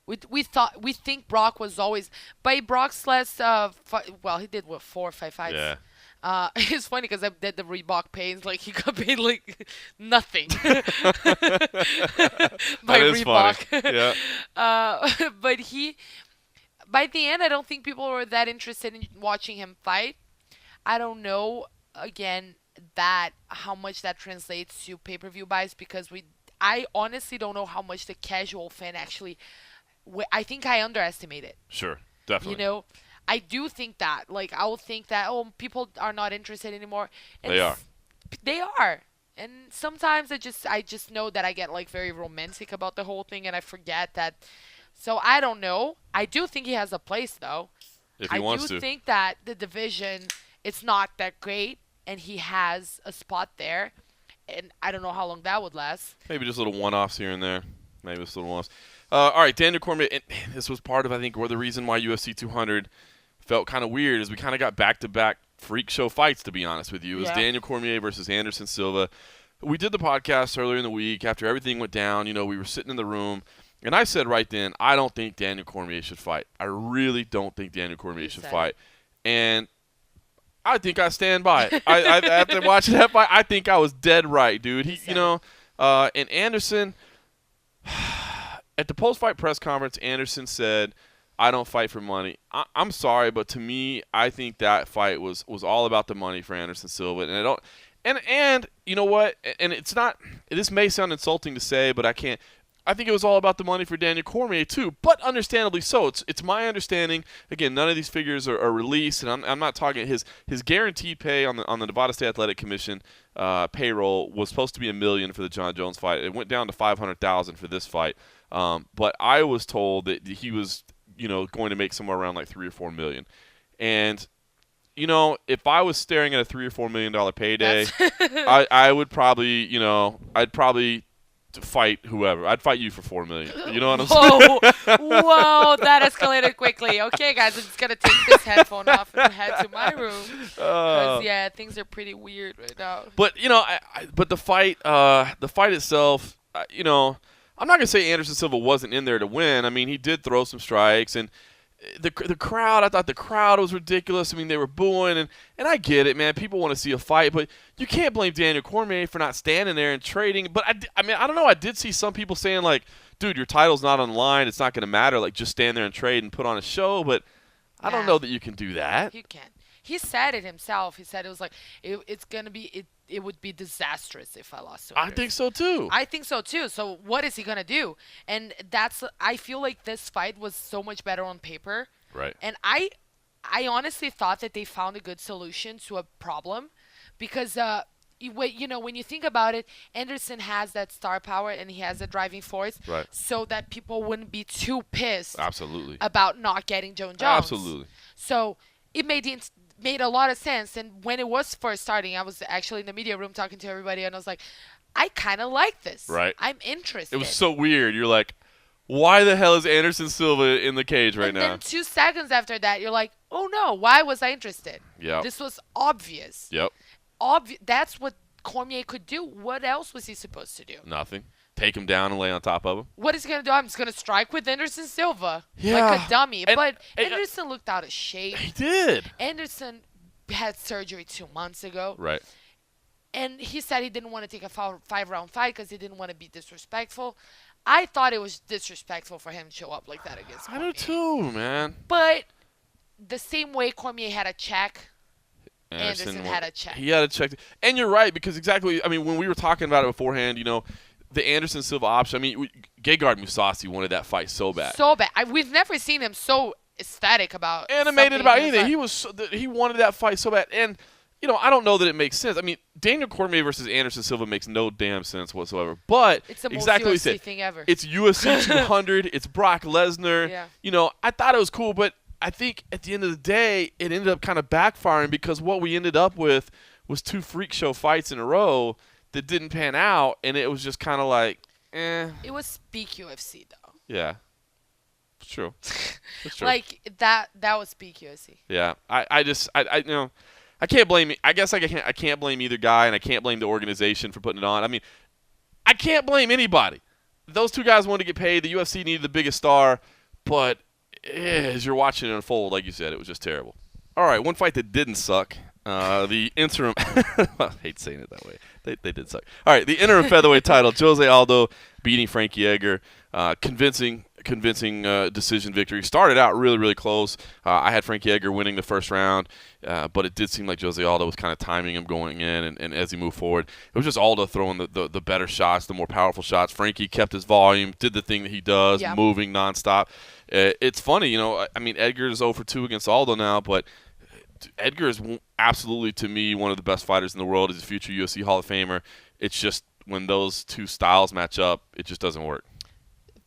We think Brock was always by Brock's last well, he did 4 or 5 fights. Yeah. It's funny because I did the Reebok pays, like he got paid like nothing by Reebok. Yeah. But by the end, I don't think people were that interested in watching him fight. I don't know again how much that translates to pay-per-view buys because I honestly don't know how much the casual fan actually. I think I underestimate it. Sure, definitely. You know, I do think that. Like, I will think that, oh, people are not interested anymore. And they are. They are. And sometimes I just know that I get, like, very romantic about the whole thing, and I forget that. So, I don't know. I do think he has a place, though. If he wants to. I do think that the division, it's not that great, and he has a spot there. And I don't know how long that would last. Maybe just little one-offs here and there. Maybe just little one-offs. All right, Daniel Cormier, and this was part of, I think, the reason why UFC 200 felt kind of weird is we kind of got back-to-back freak show fights, to be honest with you. It was Daniel Cormier versus Anderson Silva. We did the podcast earlier in the week after everything went down. You know, we were sitting in the room, and I said right then, I don't think Daniel Cormier should fight. I really don't think Daniel Cormier should fight. And I think I stand by it. I after watching that fight, I think I was dead right, dude. And Anderson, at the post-fight press conference, Anderson said, I don't fight for money. I'm sorry, but to me, I think that fight was all about the money for Anderson Silva. And you know what? And it's not – this may sound insulting to say, but I can't – I think it was all about the money for Daniel Cormier too, but understandably so. It's my understanding. Again, none of these figures are released, and I'm not talking his guaranteed pay on the Nevada State Athletic Commission payroll was supposed to be $1 million for the John Jones fight. It went down to $500,000 for this fight, but I was told that he was going to make somewhere around like $3 or $4 million, and if I was staring at a $3 or $4 million payday, I would probably I'd probably to fight whoever. I'd fight you for $4 million. You know what I'm saying? Whoa, that escalated quickly. Okay, guys, I'm just gonna take this headphone off and head to my room. Because things are pretty weird right now. But but the fight itself, I'm not gonna say Anderson Silva wasn't in there to win. I mean, he did throw some strikes, and the crowd, I thought the crowd was ridiculous. I mean, they were booing, and I get it, man. People want to see a fight, but you can't blame Daniel Cormier for not standing there and trading. But I mean, I don't know. I did see some people saying, like, dude, your title's not on the line. It's not going to matter. Like, just stand there and trade and put on a show. But I don't know that you can do that. You can. He said it himself. He said it was like, it's going to be it would be disastrous if I lost to Anderson. I think so, too. I think so, too. So what is he going to do? And I feel like this fight was so much better on paper. Right. And I honestly thought that they found a good solution to a problem because, when you think about it, Anderson has that star power and he has a driving force so that people wouldn't be too pissed about not getting Jones. Absolutely. So it made a lot of sense. And when it was first starting, I was actually in the media room talking to everybody, and I was like, I kind of like this. Right. I'm interested. It was so weird. You're like, why the hell is Anderson Silva in the cage right now? And then 2 seconds after that, you're like, oh, no, why was I interested? Yeah. This was obvious. Yep. That's what Cormier could do. What else was he supposed to do? Nothing. Take him down and lay on top of him. What is he going to do? I'm just going to strike with Anderson Silva like a dummy. But Anderson looked out of shape. He did. Anderson had surgery 2 months ago. Right. And he said he didn't want to take a 5-round fight because he didn't want to be disrespectful. I thought it was disrespectful for him to show up like that against Cormier. I do too, man. But the same way Cormier had a check, Anderson had a check. He had a check. And you're right, because exactly, I mean, when we were talking about it beforehand, the Anderson Silva option, I mean, Gegard Mousasi wanted that fight so bad. So bad. We've never seen him so ecstatic about animated about anything. He wanted that fight so bad. And, I don't know that it makes sense. I mean, Daniel Cormier versus Anderson Silva makes no damn sense whatsoever. But it's the most exactly UFC what you said. thing ever. It's UFC 200. It's Brock Lesnar. Yeah. I thought it was cool, but I think at the end of the day, it ended up kind of backfiring because what we ended up with was 2 freak show fights in a row that didn't pan out, and it was just kind of like, eh. It was peak UFC, though. Yeah. It's true. It's true. Like, that was peak UFC. Yeah. I can't blame – I guess I can't blame either guy, and I can't blame the organization for putting it on. I mean, I can't blame anybody. Those 2 guys wanted to get paid. The UFC needed the biggest star, but as you're watching it unfold, like you said, it was just terrible. All right, one fight that didn't suck. The interim – I hate saying it that way. They did suck. All right, the interim featherweight title, Jose Aldo beating Frankie Edgar. Convincing decision victory. Started out really, really close. I had Frankie Edgar winning the first round, but it did seem like Jose Aldo was kind of timing him going in, and as he moved forward, it was just Aldo throwing the better shots, the more powerful shots. Frankie kept his volume, did the thing that he does, moving nonstop. It's funny, I mean, Edgar is 0 for 2 against Aldo now, but Edgar is absolutely, to me, one of the best fighters in the world. He's a future UFC Hall of Famer. It's just when those 2 styles match up, it just doesn't work.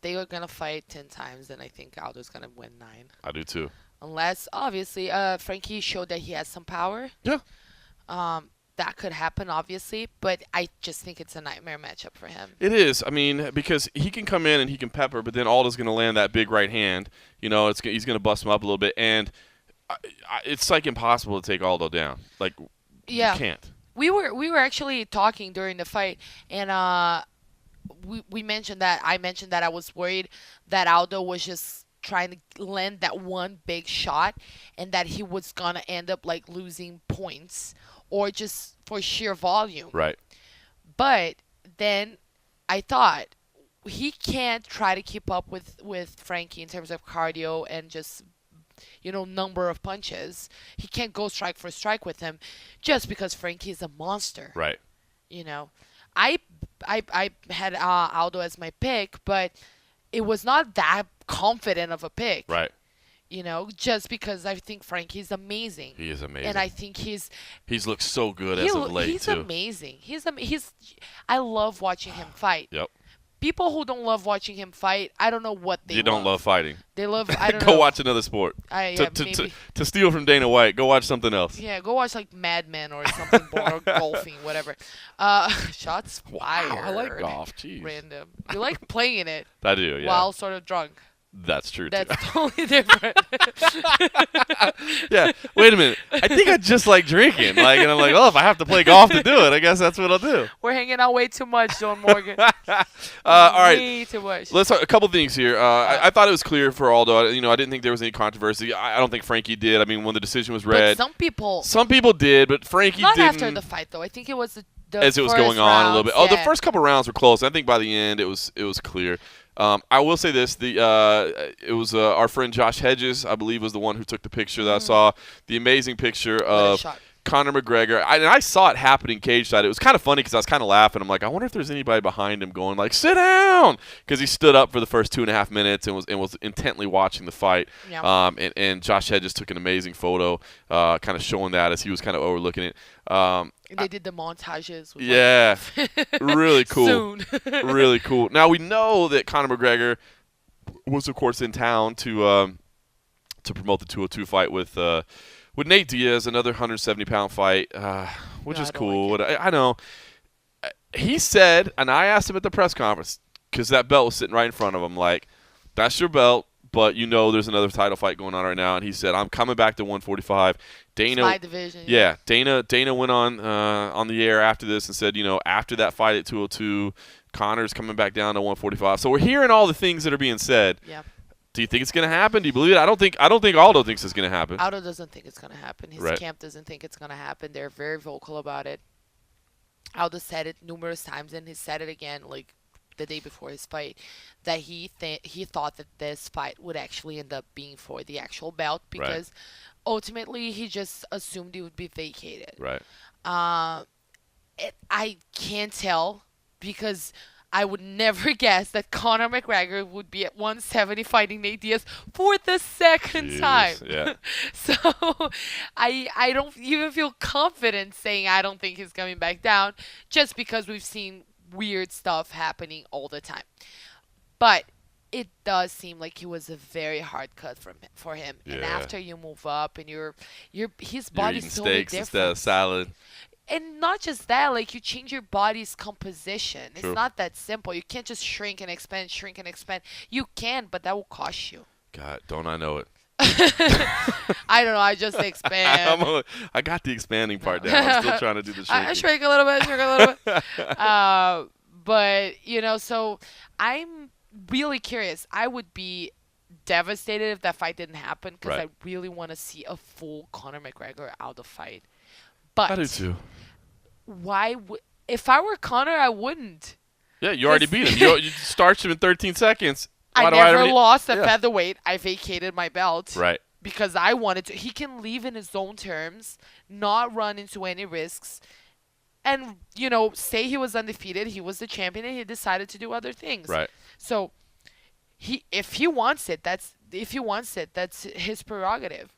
They are going to fight 10 times, and I think Aldo's going to win 9. I do too. Unless, obviously, Frankie showed that he has some power. Yeah. That could happen, obviously, but I just think it's a nightmare matchup for him. It is. I mean, because he can come in and he can pepper, but then Aldo's going to land that big right hand. He's going to bust him up a little bit. And it's like impossible to take Aldo down. Like, you Yeah. can't. We were actually talking during the fight, and we mentioned that I mentioned that I was worried that Aldo was just trying to land that one big shot, and that he was gonna end up like losing points or just for sheer volume. Right. But then I thought he can't try to keep up with Frankie in terms of cardio and just number of punches. He can't go strike for strike with him just because Frankie is a monster. Right. You know, I I had Aldo as my pick, but it was not that confident of a pick. Right. Just because I think Frankie's amazing. He is amazing. And I think he's looked so good as of late he's too. amazing. I love watching him fight. Yep. People who don't love watching him fight, I don't know what they You don't love fighting. They love, I don't Go know. watch another sport. Yeah, To steal from Dana White, go watch something else. Yeah, go watch like Mad Men or something, or golfing, whatever. Shots fired. Wow, I like golf. Jeez. Random. You like playing it I do, yeah. while sort of drunk. That's true, That's too. totally different. Yeah, wait a minute. I think I just like drinking. And I'm like, if I have to play golf to do it, I guess that's what I'll do. We're hanging out way too much, John Morgan. All right. Way too much. Let's talk a couple things here. I thought it was clear for Aldo. I didn't think there was any controversy. I don't think Frankie did. I mean, when the decision was read, But some people did, but Frankie not didn't. after the fight, though. I think it was the As it was first going on a little bit. rounds, The yeah. first couple rounds were close. I think by the end it was clear. I will say this: it was our friend Josh Hedges, I believe, was the one who took the picture that I saw. The amazing picture What a of shot. Conor McGregor. I saw it happening cage side. It was kind of funny because I was kind of laughing. I'm like, I wonder if there's anybody behind him going like, "Sit down," because he stood up for the first 2.5 minutes and was intently watching the fight. Yeah. And Josh Hedges took an amazing photo, kind of showing that as he was kind of overlooking it. They did the montages. With Yeah, really cool. Soon. Really cool. Now we know that Conor McGregor was, of course, in town to promote the 202 fight with Nate Diaz, another 170-pound fight, which No, is I don't cool. like I know. He said, and I asked him at the press conference because that belt was sitting right in front of him, like, that's your belt, but there's another title fight going on right now. And he said, I'm coming back to 145. Dana, It's my division. yeah, Dana went on the air after this and said, after that fight at 202, Conor's coming back down to 145. So we're hearing all the things that are being said. Yeah. Do you think it's going to happen? Do you believe it? I don't think Aldo thinks it's going to happen. Aldo doesn't think it's going to happen. His Right. camp doesn't think it's going to happen. They're very vocal about it. Aldo said it numerous times, and he said it again, like the day before his fight, that he thought that this fight would actually end up being for the actual belt because ultimately he just assumed it would be vacated. Right. I can't tell because I would never guess that Conor McGregor would be at 170 fighting Nate Diaz for the second Jeez, time. yeah. So I don't even feel confident saying I don't think he's coming back down just because we've seen weird stuff happening all the time. But it does seem like it was a very hard cut for him. Yeah. And after you move up and his You're body's eating totally steaks different. instead of salad. And not just that, like you change your body's composition. True. It's not that simple. You can't just shrink and expand. You can, but that will cost you. God, don't I know it? I don't know. I just expand. I got the expanding part down. I'm still trying to do the shaking. I shrink a little bit. But, so I'm really curious. I would be devastated if that fight didn't happen because Right. I really want to see a full Conor McGregor Aldo fight. But I do too. if I were Conor, I wouldn't. Yeah, you already beat him. You starched him in 13 seconds. I Why do never lost at Yeah. featherweight. I vacated my belt. Right. Because I wanted to. He can leave in his own terms, not run into any risks, and, say he was undefeated. He was the champion, and he decided to do other things. Right. So, if he wants it, that's his prerogative,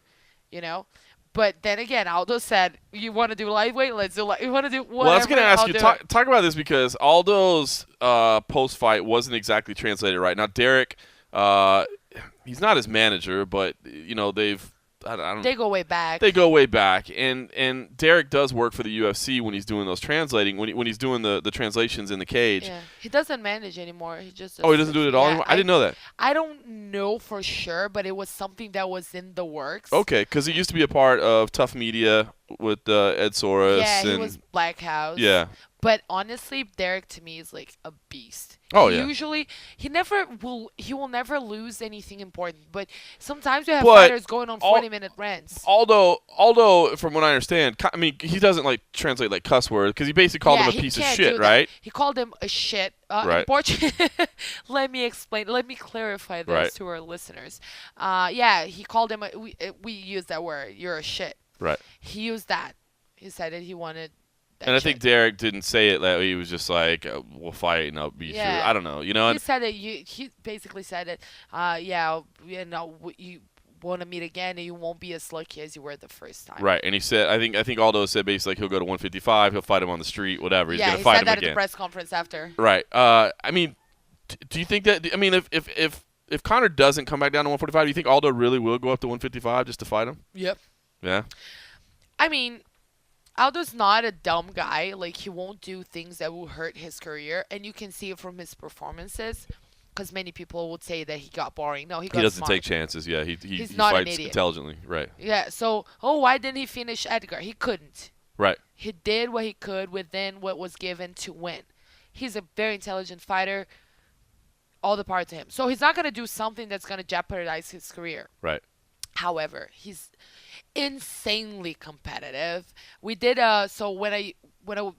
But then again, Aldo said, "You want to do lightweight? Let's do light. You want to do whatever?" Well, I was going to ask I'll you, do talk it." about this because Aldo's post-fight wasn't exactly translated right. Now, Derek, he's not his manager, but, they've I don't. They go way back. They go way back, and Derek does work for the UFC when he's doing those translating, when he's doing the translations in the cage. Yeah, he doesn't manage anymore. He just Oh, he doesn't do it at all anymore? I didn't know that. I don't know for sure, but it was something that was in the works. Okay, because he used to be a part of Tough Media with Ed Soros. Yeah, he and, was Black House. Yeah. But honestly, Derek to me is like a beast. Oh, yeah. Usually, he will never lose anything important. But sometimes you have fighters going on 40-minute rants. Although, from what I understand, I mean, he doesn't like translate like cuss words because he basically called him a piece of shit, right? He called him a shit. Right. Let me explain. Let me clarify this Right. to our listeners. Yeah, he called him. We use that word. You're a shit. Right. He used that. He said that he wanted. And I think Derek didn't say it that way. He was just like, "We'll fight, and I'll be sure." I don't know, He said that he basically said it. Yeah, you want to meet again, and you won't be as lucky as you were the first time. Right, and he said, I think Aldo said basically he'll go to 155, he'll fight him on the street, whatever. He's gonna fight him again. Yeah, he said that at the press conference after. Right. I mean, do you think that? I mean, if Conor doesn't come back down to 145, do you think Aldo really will go up to 155 just to fight him? Yep. Yeah. I mean, Aldo's not a dumb guy. Like, he won't do things that will hurt his career, and you can see it from his performances. Because many people would say that he got boring. No, he doesn't smart. take chances. Yeah, he not an fights idiot. intelligently. Right. Yeah. So, why didn't he finish Edgar? He couldn't. Right. He did what he could within what was given to win. He's a very intelligent fighter. All the power to him. So he's not gonna do something that's gonna jeopardize his career. Right. However, he's insanely competitive. We did so when I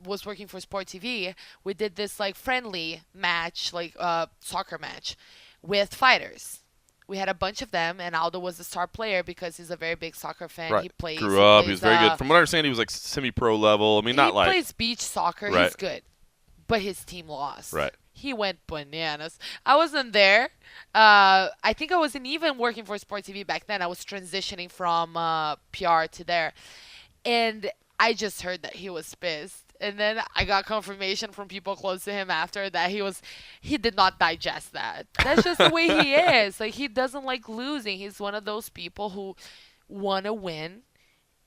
was working for Sport TV, we did this like friendly match, like soccer match with fighters. We had a bunch of them, and Aldo was the star player because he's a very big soccer fan. Right. He plays. Grew up. He was very good. From what I understand, he was like semi-pro level. I mean, not like. He plays beach soccer. Right. He's good, but his team lost. Right. He went bananas. I wasn't there. I think I wasn't even working for Sport TV back then. I was transitioning from PR to there. And I just heard that he was pissed. And then I got confirmation from people close to him after that he did not digest that. That's just the way he is. Like, he doesn't like losing. He's one of those people who want to win,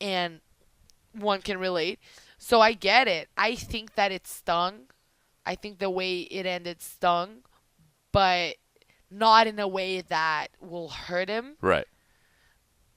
and one can relate. So I get it. I think that it stung. I think the way it ended stung, but not in a way that will hurt him. Right.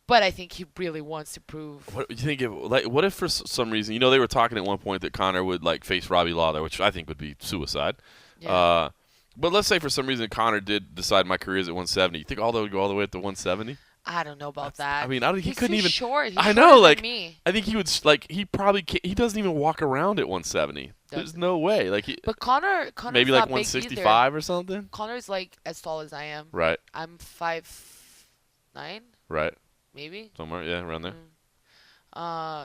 But I think he really wants to prove. What do you think? What if for some reason, they were talking at one point that Conor would like face Robbie Lawler, which I think would be suicide. Yeah. But let's say for some reason Conor did decide my career is at 170. You think Aldo would go all the way up to 170? I don't know about that. I mean, he He's couldn't too even. short. He's I know, like me. I think he would like he probably can't, he doesn't even walk around at 170. There's no way. Like But Connor's maybe like not 165 big or something. Connor's like as tall as I am. Right. I'm 5'9", Right. maybe. Somewhere, yeah, around there.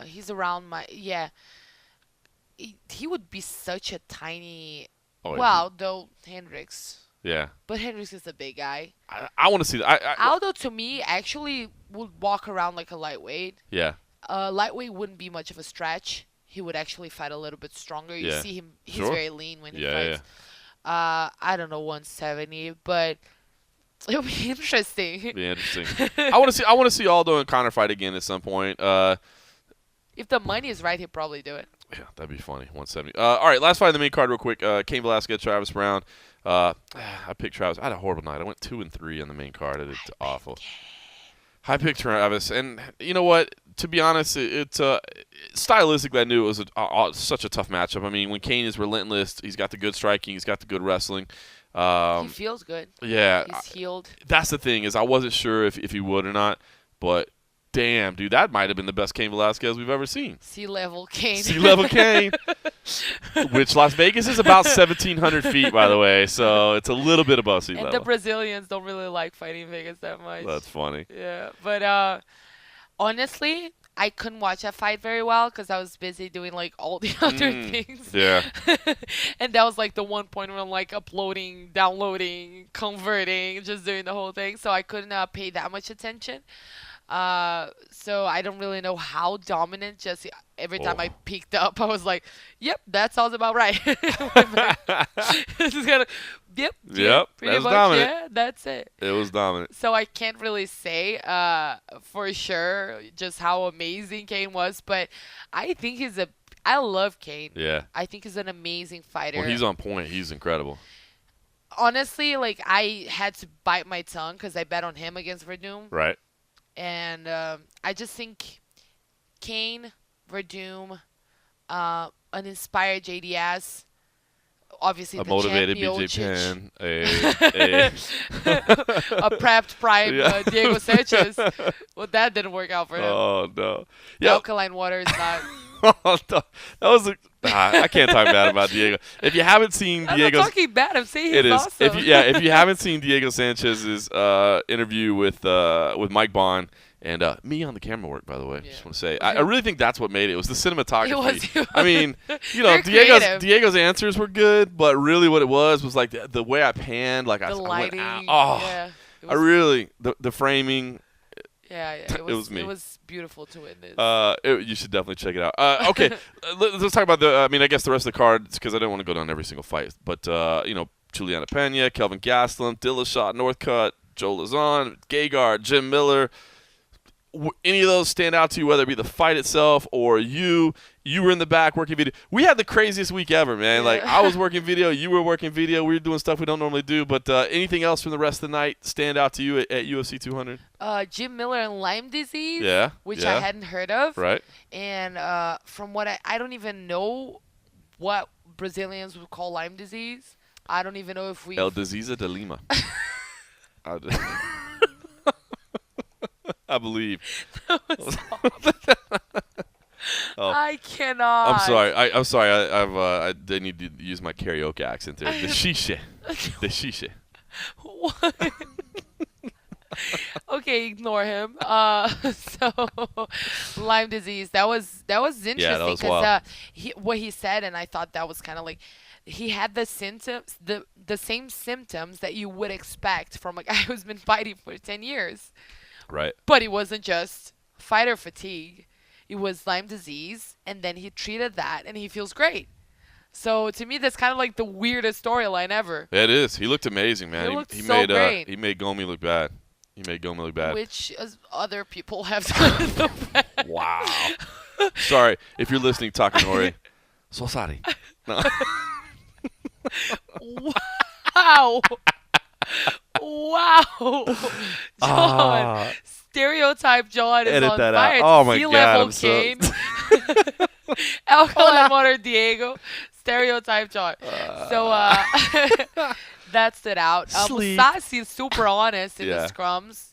He's around my He would be such a tiny. Oh, well, though Hendricks. Yeah. But Hendricks is a big guy. I want to see that. Aldo, to me, actually would walk around like a lightweight. Yeah. Lightweight wouldn't be much of a stretch. He would actually fight a little bit stronger. You see him; he's very lean when he fights. Yeah. I don't know 170, but it'll be interesting. Be interesting. I want to see Aldo and Conor fight again at some point. If the money is right, he'd probably do it. Yeah, that'd be funny. 170. All right, last fight in the main card, real quick. Cain Velasquez, Travis Brown. I picked Travis. I had a horrible night. I went 2-3 on the main card. It's awful. I picked Travis, and you know what? To be honest, it's stylistically, I knew it was such a tough matchup. I mean, when Cain is relentless, he's got the good striking, he's got the good wrestling. He feels good. Yeah, he's healed. That's the thing is, I wasn't sure if he would or not, but damn, dude, that might have been the best Cain Velasquez we've ever seen. Sea-level Cain. Sea-level Cain, which Las Vegas is about 1,700 feet, by the way, so it's a little bit above sea level. And the Brazilians don't really like fighting Vegas that much. That's funny. Yeah, but honestly, I couldn't watch that fight very well because I was busy doing like all the other things. Yeah. And that was like the one point where I'm like uploading, downloading, converting, just doing the whole thing. So I couldn't pay that much attention. So I don't really know how dominant. Just every time I Oh. picked up, I was like, "Yep, that sounds about right." This is gonna, yep, yeah, Yep, pretty that's much, dominant. yeah, that's it. It was dominant. So I can't really say for sure just how amazing Kane was, but I think I love Kane. Yeah. I think he's an amazing fighter. Well, he's on point. He's incredible. Honestly, like I had to bite my tongue because I bet on him against Verdum, Right. and I just think Kane, Verdum, an inspired JDS, obviously A the motivated champ BJ Miocic, Penn. A a prepped prime Yeah. Diego Sanchez. Well, that didn't work out for him. Oh no. Yeah. Alkaline water is not. Oh, no. That was I can't talk bad about Diego. If you haven't seen I'm not Diego's, talking bad. I'm saying it he's is. awesome. If you haven't seen Diego Sanchez's interview with Mike Bond and me on the camera work, by the way, Yeah. just want to say I really think that's what made it. It was the cinematography. It was. I mean, you know, Very creative. Diego's answers were good, but really what it was like the way I panned, like The I went lighting. out. Oh, Yeah. It I was, really the framing. yeah, it was me. It was beautiful to witness. You should definitely check it out. Okay, let's talk about I mean, I guess the rest of the card, because I don't want to go down every single fight. But you know, Juliana Pena, Kelvin Gastelum, Dillashaw, Northcutt, Joe Lazon, Gegard, Jim Miller. Any of those stand out to you, whether it be the fight itself or you were in the back working video. We had the craziest week ever, man. Yeah. Like, I was working video, you were working video. We were doing stuff we don't normally do. But anything else from the rest of the night stand out to you at UFC 200? Jim Miller and Lyme disease. Yeah, Which yeah. I hadn't heard of. Right. And from what I don't even know what Brazilians would call Lyme disease. I don't even know if we. El Disease de Lima. I believe. Oh. I cannot. I'm sorry. I'm sorry. I need to use my karaoke accent there. The shisha. The shisha. What? Okay, ignore him. So Lyme disease. That was interesting that was because wild. what he said, and I thought that was kind of like he had the symptoms, the same symptoms that you would expect from a guy who's been fighting for 10 years. Right. But it wasn't just fighter fatigue. It was Lyme disease, and then he treated that, and he feels great. So to me, that's kind of like the weirdest storyline ever. It is. He looked amazing, man. He looked so made great. He made Gomi look bad. He made Gomi look bad. Which other people have done in the past. Wow. Sorry if you're listening, Takanori. So sorry. No. Wow. Wow. John. Ah. Stereotype John is Edit on that fire. out. Oh my Sea God, level I'm so- Kane. Alkaline water Diego. Stereotype John. So that stood out. Sleep. Musasi is super honest in Yeah. the scrums.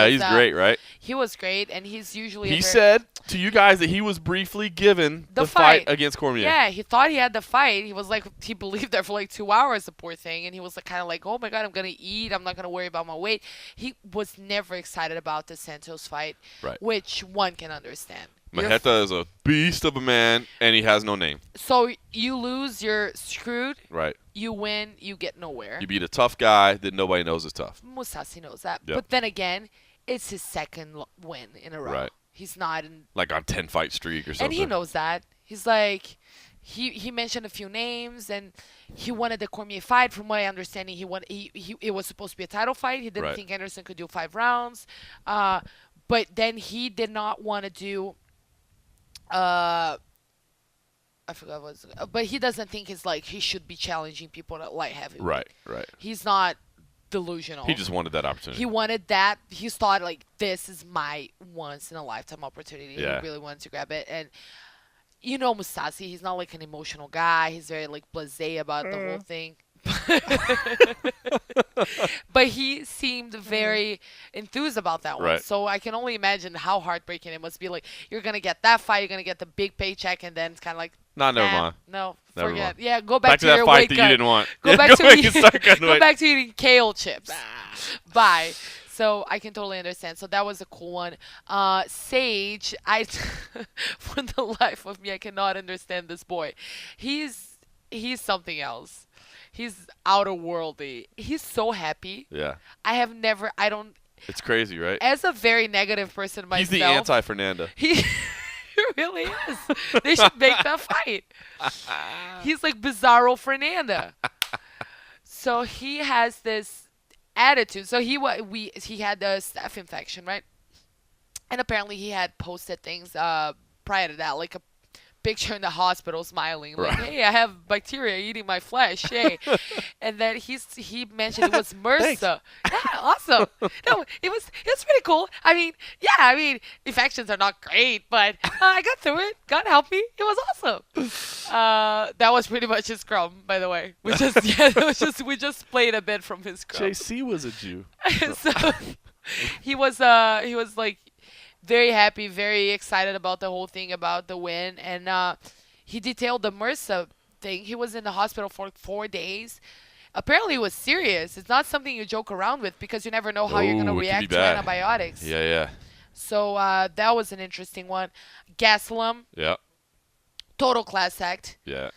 He's great, right? He was great, and he's usually He said to you guys that he was briefly given The the fight fight. against Cormier. yeah, he thought he had the fight. He was like, he believed there for like 2 hours, the poor thing. And he was like, kind of like, oh my God, I'm going to eat. I'm not going to worry about my weight. He was never excited about the Santos fight, Right. which one can understand. You're Maheta is a beast of a man, and he has no name. So you lose, you're screwed. Right. You win, you get nowhere. You beat a tough guy that nobody knows is tough. Musasi knows that. Yep. But then again, it's his second win in a row. Right. He's not in. Like on 10-fight streak or something. And he knows that. He's like, he mentioned a few names, and he wanted the Cormier fight. From my understanding, it was supposed to be a title fight. He didn't Right. think Anderson could do 5 rounds. But then he did not want to do. I forgot what. But he doesn't think it's like he should be challenging people at light heavyweight. Right. He's not delusional. He just wanted that opportunity. He wanted that. He thought like this is my once in a lifetime opportunity. Yeah. He really wanted to grab it. And you know Musasi, he's not like an emotional guy. He's very like blasé about the whole thing. But he seemed very enthused about that one. Right. So I can only imagine how heartbreaking it must be. Like you're gonna get that fight, you're gonna get the big paycheck, and then it's kind of like Never nah, mind. No, Never forget. mind. Yeah, go back to that your fight weight that cut. you didn't want. Go Yeah, back to back and start cutting go weight. back to eating kale chips. Bye. So I can totally understand. So that was a cool one. Sage, for the life of me, I cannot understand this boy. He's something else. He's outer worldly. He's so happy. Yeah. I don't It's crazy, right? As a very negative person myself, He's the anti-Fernanda. He really is. They should make that fight. He's like Bizarro Fernanda. So he has this attitude. So he had the staph infection, right? And apparently he had posted things prior to that, like a picture in the hospital smiling, like, Right. "Hey, I have bacteria eating my flesh." Hey, and then he mentioned it was MRSA. Yeah, awesome. No, it's pretty cool. I mean, yeah, infections are not great, but I got through it. God help me. It was awesome. That was pretty much his scrum, by the way. We just played a bit from his scrum. JC was a Jew. So he was like very happy, very excited about the whole thing, about the win, and he detailed the MRSA thing. He was in the hospital for 4 days. Apparently, it was serious. It's not something you joke around with because you never know how you're gonna Ooh, it could be react to bad. antibiotics. Yeah. So that was an interesting one. Gastelum, Yeah. total class act. Yeah.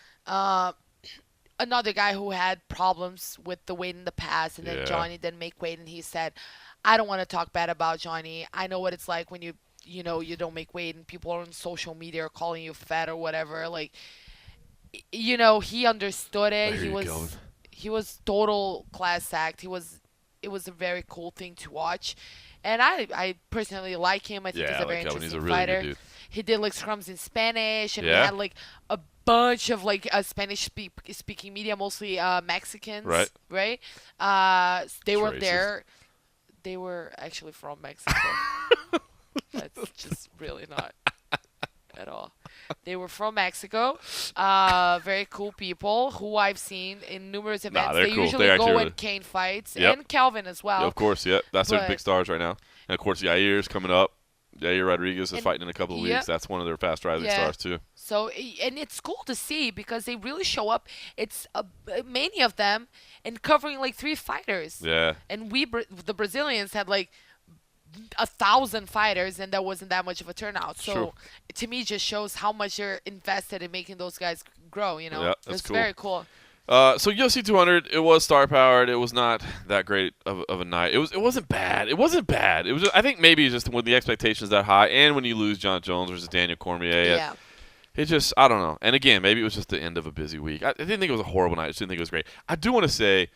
Another guy who had problems with the weight in the past, and then Yeah. Johnny didn't make weight, and he said, "I don't want to talk bad about Johnny. I know what it's like when you don't make weight, and people on social media are calling you fat or whatever. Like, he understood it. There you go. He was total class act. It was a very cool thing to watch, and I personally like him. I think Yeah, he's I a very like Kelvin. He's a interesting really fighter. good dude. He did like scrums in Spanish, and we Yeah. had like a bunch of like Spanish speaking media, mostly Mexicans, Right. Right? They It's were racist. there. They were actually from Mexico. That's just really not at all. They were from Mexico. Very cool people who I've seen in numerous events. they're They cool. usually They're go actually in really- Kane fights, Yep. and Calvin as well. Yeah, of course, yeah. That's their But- big stars right now. And of course, Yair's coming up. Yair Rodriguez is And- fighting in a couple of yeah. weeks. That's one of their fast rising Yeah. stars too. So, and it's cool to see because they really show up. It's many of them, and covering like 3 fighters. Yeah. And the Brazilians had like 1,000 fighters, and that wasn't that much of a turnout. So True. to me, it just shows how much you're invested in making those guys grow. Yeah, that's it's cool. very cool. So UFC 200, it was star powered. It was not that great of a night. It wasn't bad. It wasn't bad. It was. I think maybe it's just when the expectations that high, and when you lose John Jones versus Daniel Cormier. Yeah. It just, I don't know. And again, maybe it was just the end of a busy week. I didn't think it was a horrible night. I just didn't think it was great. I do want to say,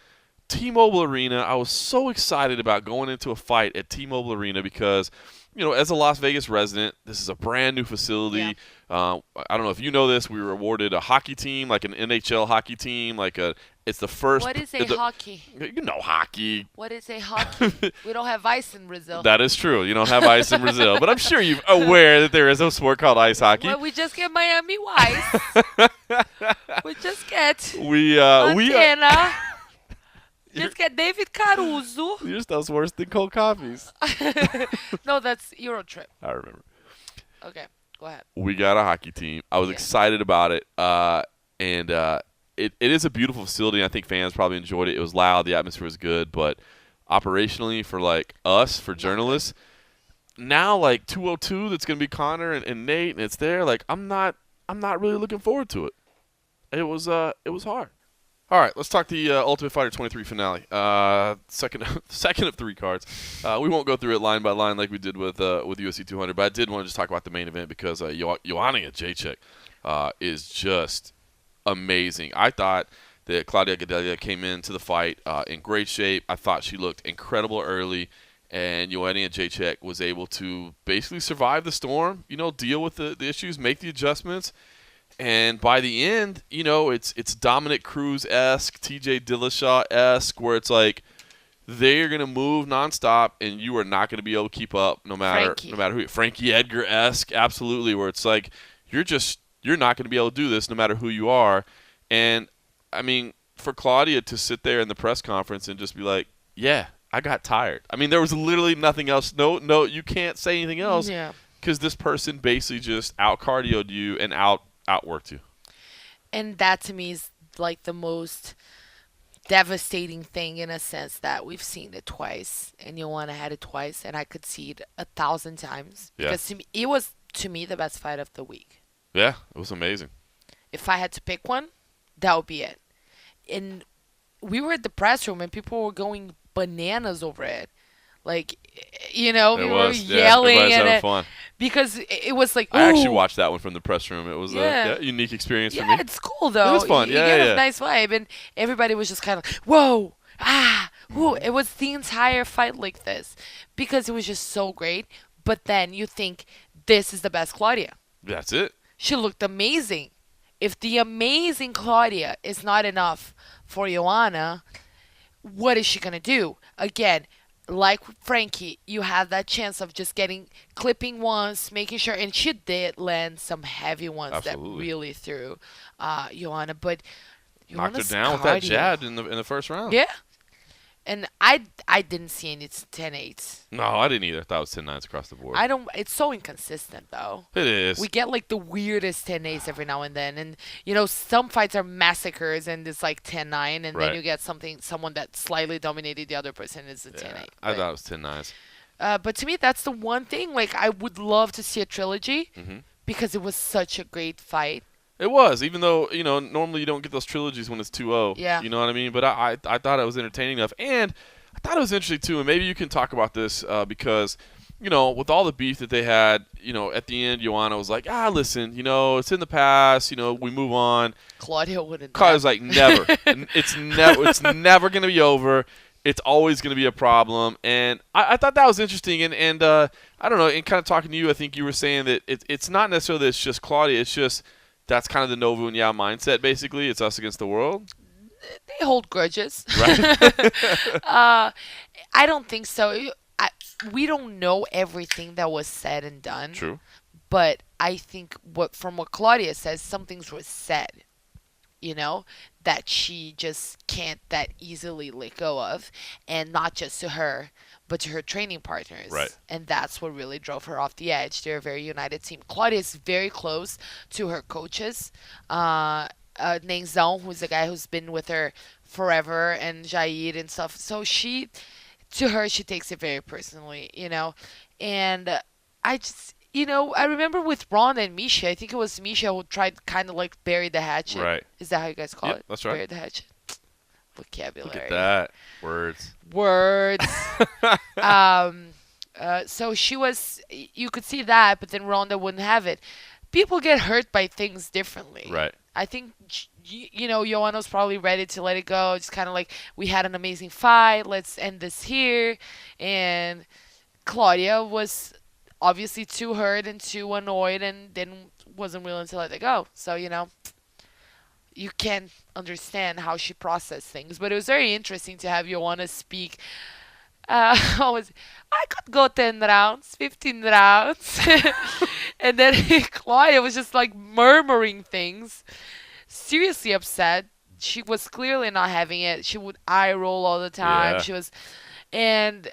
T-Mobile Arena, I was so excited about going into a fight at T-Mobile Arena because, as a Las Vegas resident, this is a brand new facility. Yeah. I don't know if you know this. We were awarded a hockey team, like an NHL hockey team. It's the first. What is a hockey? You know hockey. What is a hockey? We don't have ice in Brazil. That is true. You don't have ice in Brazil, but I'm sure you're aware that there is a sport called ice hockey. Well, we just get Miami Vice. We just get We Montana. Just get David Caruso. You're just worse than cold coffees. No, that's Eurotrip. I remember. Okay, go ahead. We got a hockey team. I was Yeah. excited about it, and it is a beautiful facility. I think fans probably enjoyed it. It was loud. The atmosphere was good, but operationally for us, for journalists, now 202 that's going to be Connor and Nate, and it's there. I'm not really looking forward to it. It was hard. All right, let's talk the Ultimate Fighter 23 finale. Second of 3 cards. We won't go through it line by line like we did with UFC 200, but I did want to just talk about the main event because Joanna Jacek is just amazing. I thought that Claudia Gadelha came into the fight in great shape. I thought she looked incredible early, and Joanna Jacek was able to basically survive the storm, deal with the issues, make the adjustments. And by the end, it's Dominic Cruz-esque, TJ Dillashaw-esque, where it's like they're going to move nonstop, and you are not going to be able to keep up no matter who. Frankie Edgar-esque, absolutely, where it's like you're not going to be able to do this no matter who you are. And, I mean, for Claudia to sit there in the press conference and just be like, yeah, I got tired. I mean, there was literally nothing else. No, you can't say anything else because this person basically just out-cardioed you and outworked you. And that to me is like the most devastating thing in a sense that we've seen it twice, and Joanna had it twice, and I could see it 1,000 times. Yeah. Because to me, it was the best fight of the week. Yeah, it was amazing. If I had to pick one, that would be it. And we were at the press room and people were going bananas over it. Like, You know, It we were was. Yeah, yelling everybody's and having it fun. because it was like, I actually ooh, watched that one from the press room. It was yeah. a unique experience for Yeah, me. it's cool It though. is fun. You Yeah, get yeah, a yeah. nice vibe, and everybody was just kind of like, whoa, ah, whoo. Mhm. It was the entire fight like this because it was just so great. But then you think this is the best Claudia. That's it. She looked amazing. If the amazing Claudia is not enough for Joanna, what is she gonna do? Again, like Frankie, you have that chance of just getting clipping once, making sure, and she did land some heavy ones that Absolutely. really threw Joanna. But Knocked her Joanna's down with that cardio, jab in the first round. yeah. And I didn't see any 10-8s. No, I didn't either. I thought it was 10-9s across the board. I don't. It's so inconsistent though. It is. We get like the weirdest 10-8s every now and then, and some fights are massacres and it's like 10-9, and Right. then you get someone that slightly dominated the other person is a 10-8. I thought it was 10-9s. But to me, that's the one thing. Like, I would love to see a trilogy Hmm. because it was such a great fight. It was, even though normally you don't get those trilogies when it's 2-0. Yeah. You know what I mean? But I thought it was entertaining enough, and I thought it was interesting too. And maybe you can talk about this because with all the beef that they had, at the end, Joanna was like, listen, it's in the past. We move on. Claudia wouldn't. Claudia's like, never. It's never going to be over. It's always going to be a problem. And I thought that was interesting. And I don't know, and kind of talking to you, I think you were saying that it's not necessarily that it's just Claudia. It's just that's kind of the Nova and Yeah mindset, basically. It's us against the world. They hold grudges. Right. I don't think so. We don't know everything that was said and done. True. But I think from what Claudia says, some things were said, that she just can't that easily let go of, and not just to her, but to her training partners. Right. And that's what really drove her off the edge. They're a very united team. Claudia is very close to her coaches. Neng Zhang, who's the guy who's been with her forever, and Jair and stuff. So she takes it very personally, And I just, I remember with Ron and Misha, I think it was Misha who tried kind of like bury the hatchet. Right. Is that how you guys call Yep, it? that's right. Bury the hatchet. Vocabulary. Look at that. Words. Words. So you could see that, but then Ronda wouldn't have it. People get hurt by things differently. Right. I think, Joanna's probably ready to let it go. It's kind of like, we had an amazing fight. Let's end this here. And Claudia was obviously too hurt and too annoyed and then wasn't willing to let it go. So, you can understand how she processed things. But it was very interesting to have Joanna speak. I could go 10 rounds, 15 rounds. And then Claudia was just like murmuring things, seriously upset. She was clearly not having it. She would eye roll all the time. Yeah. And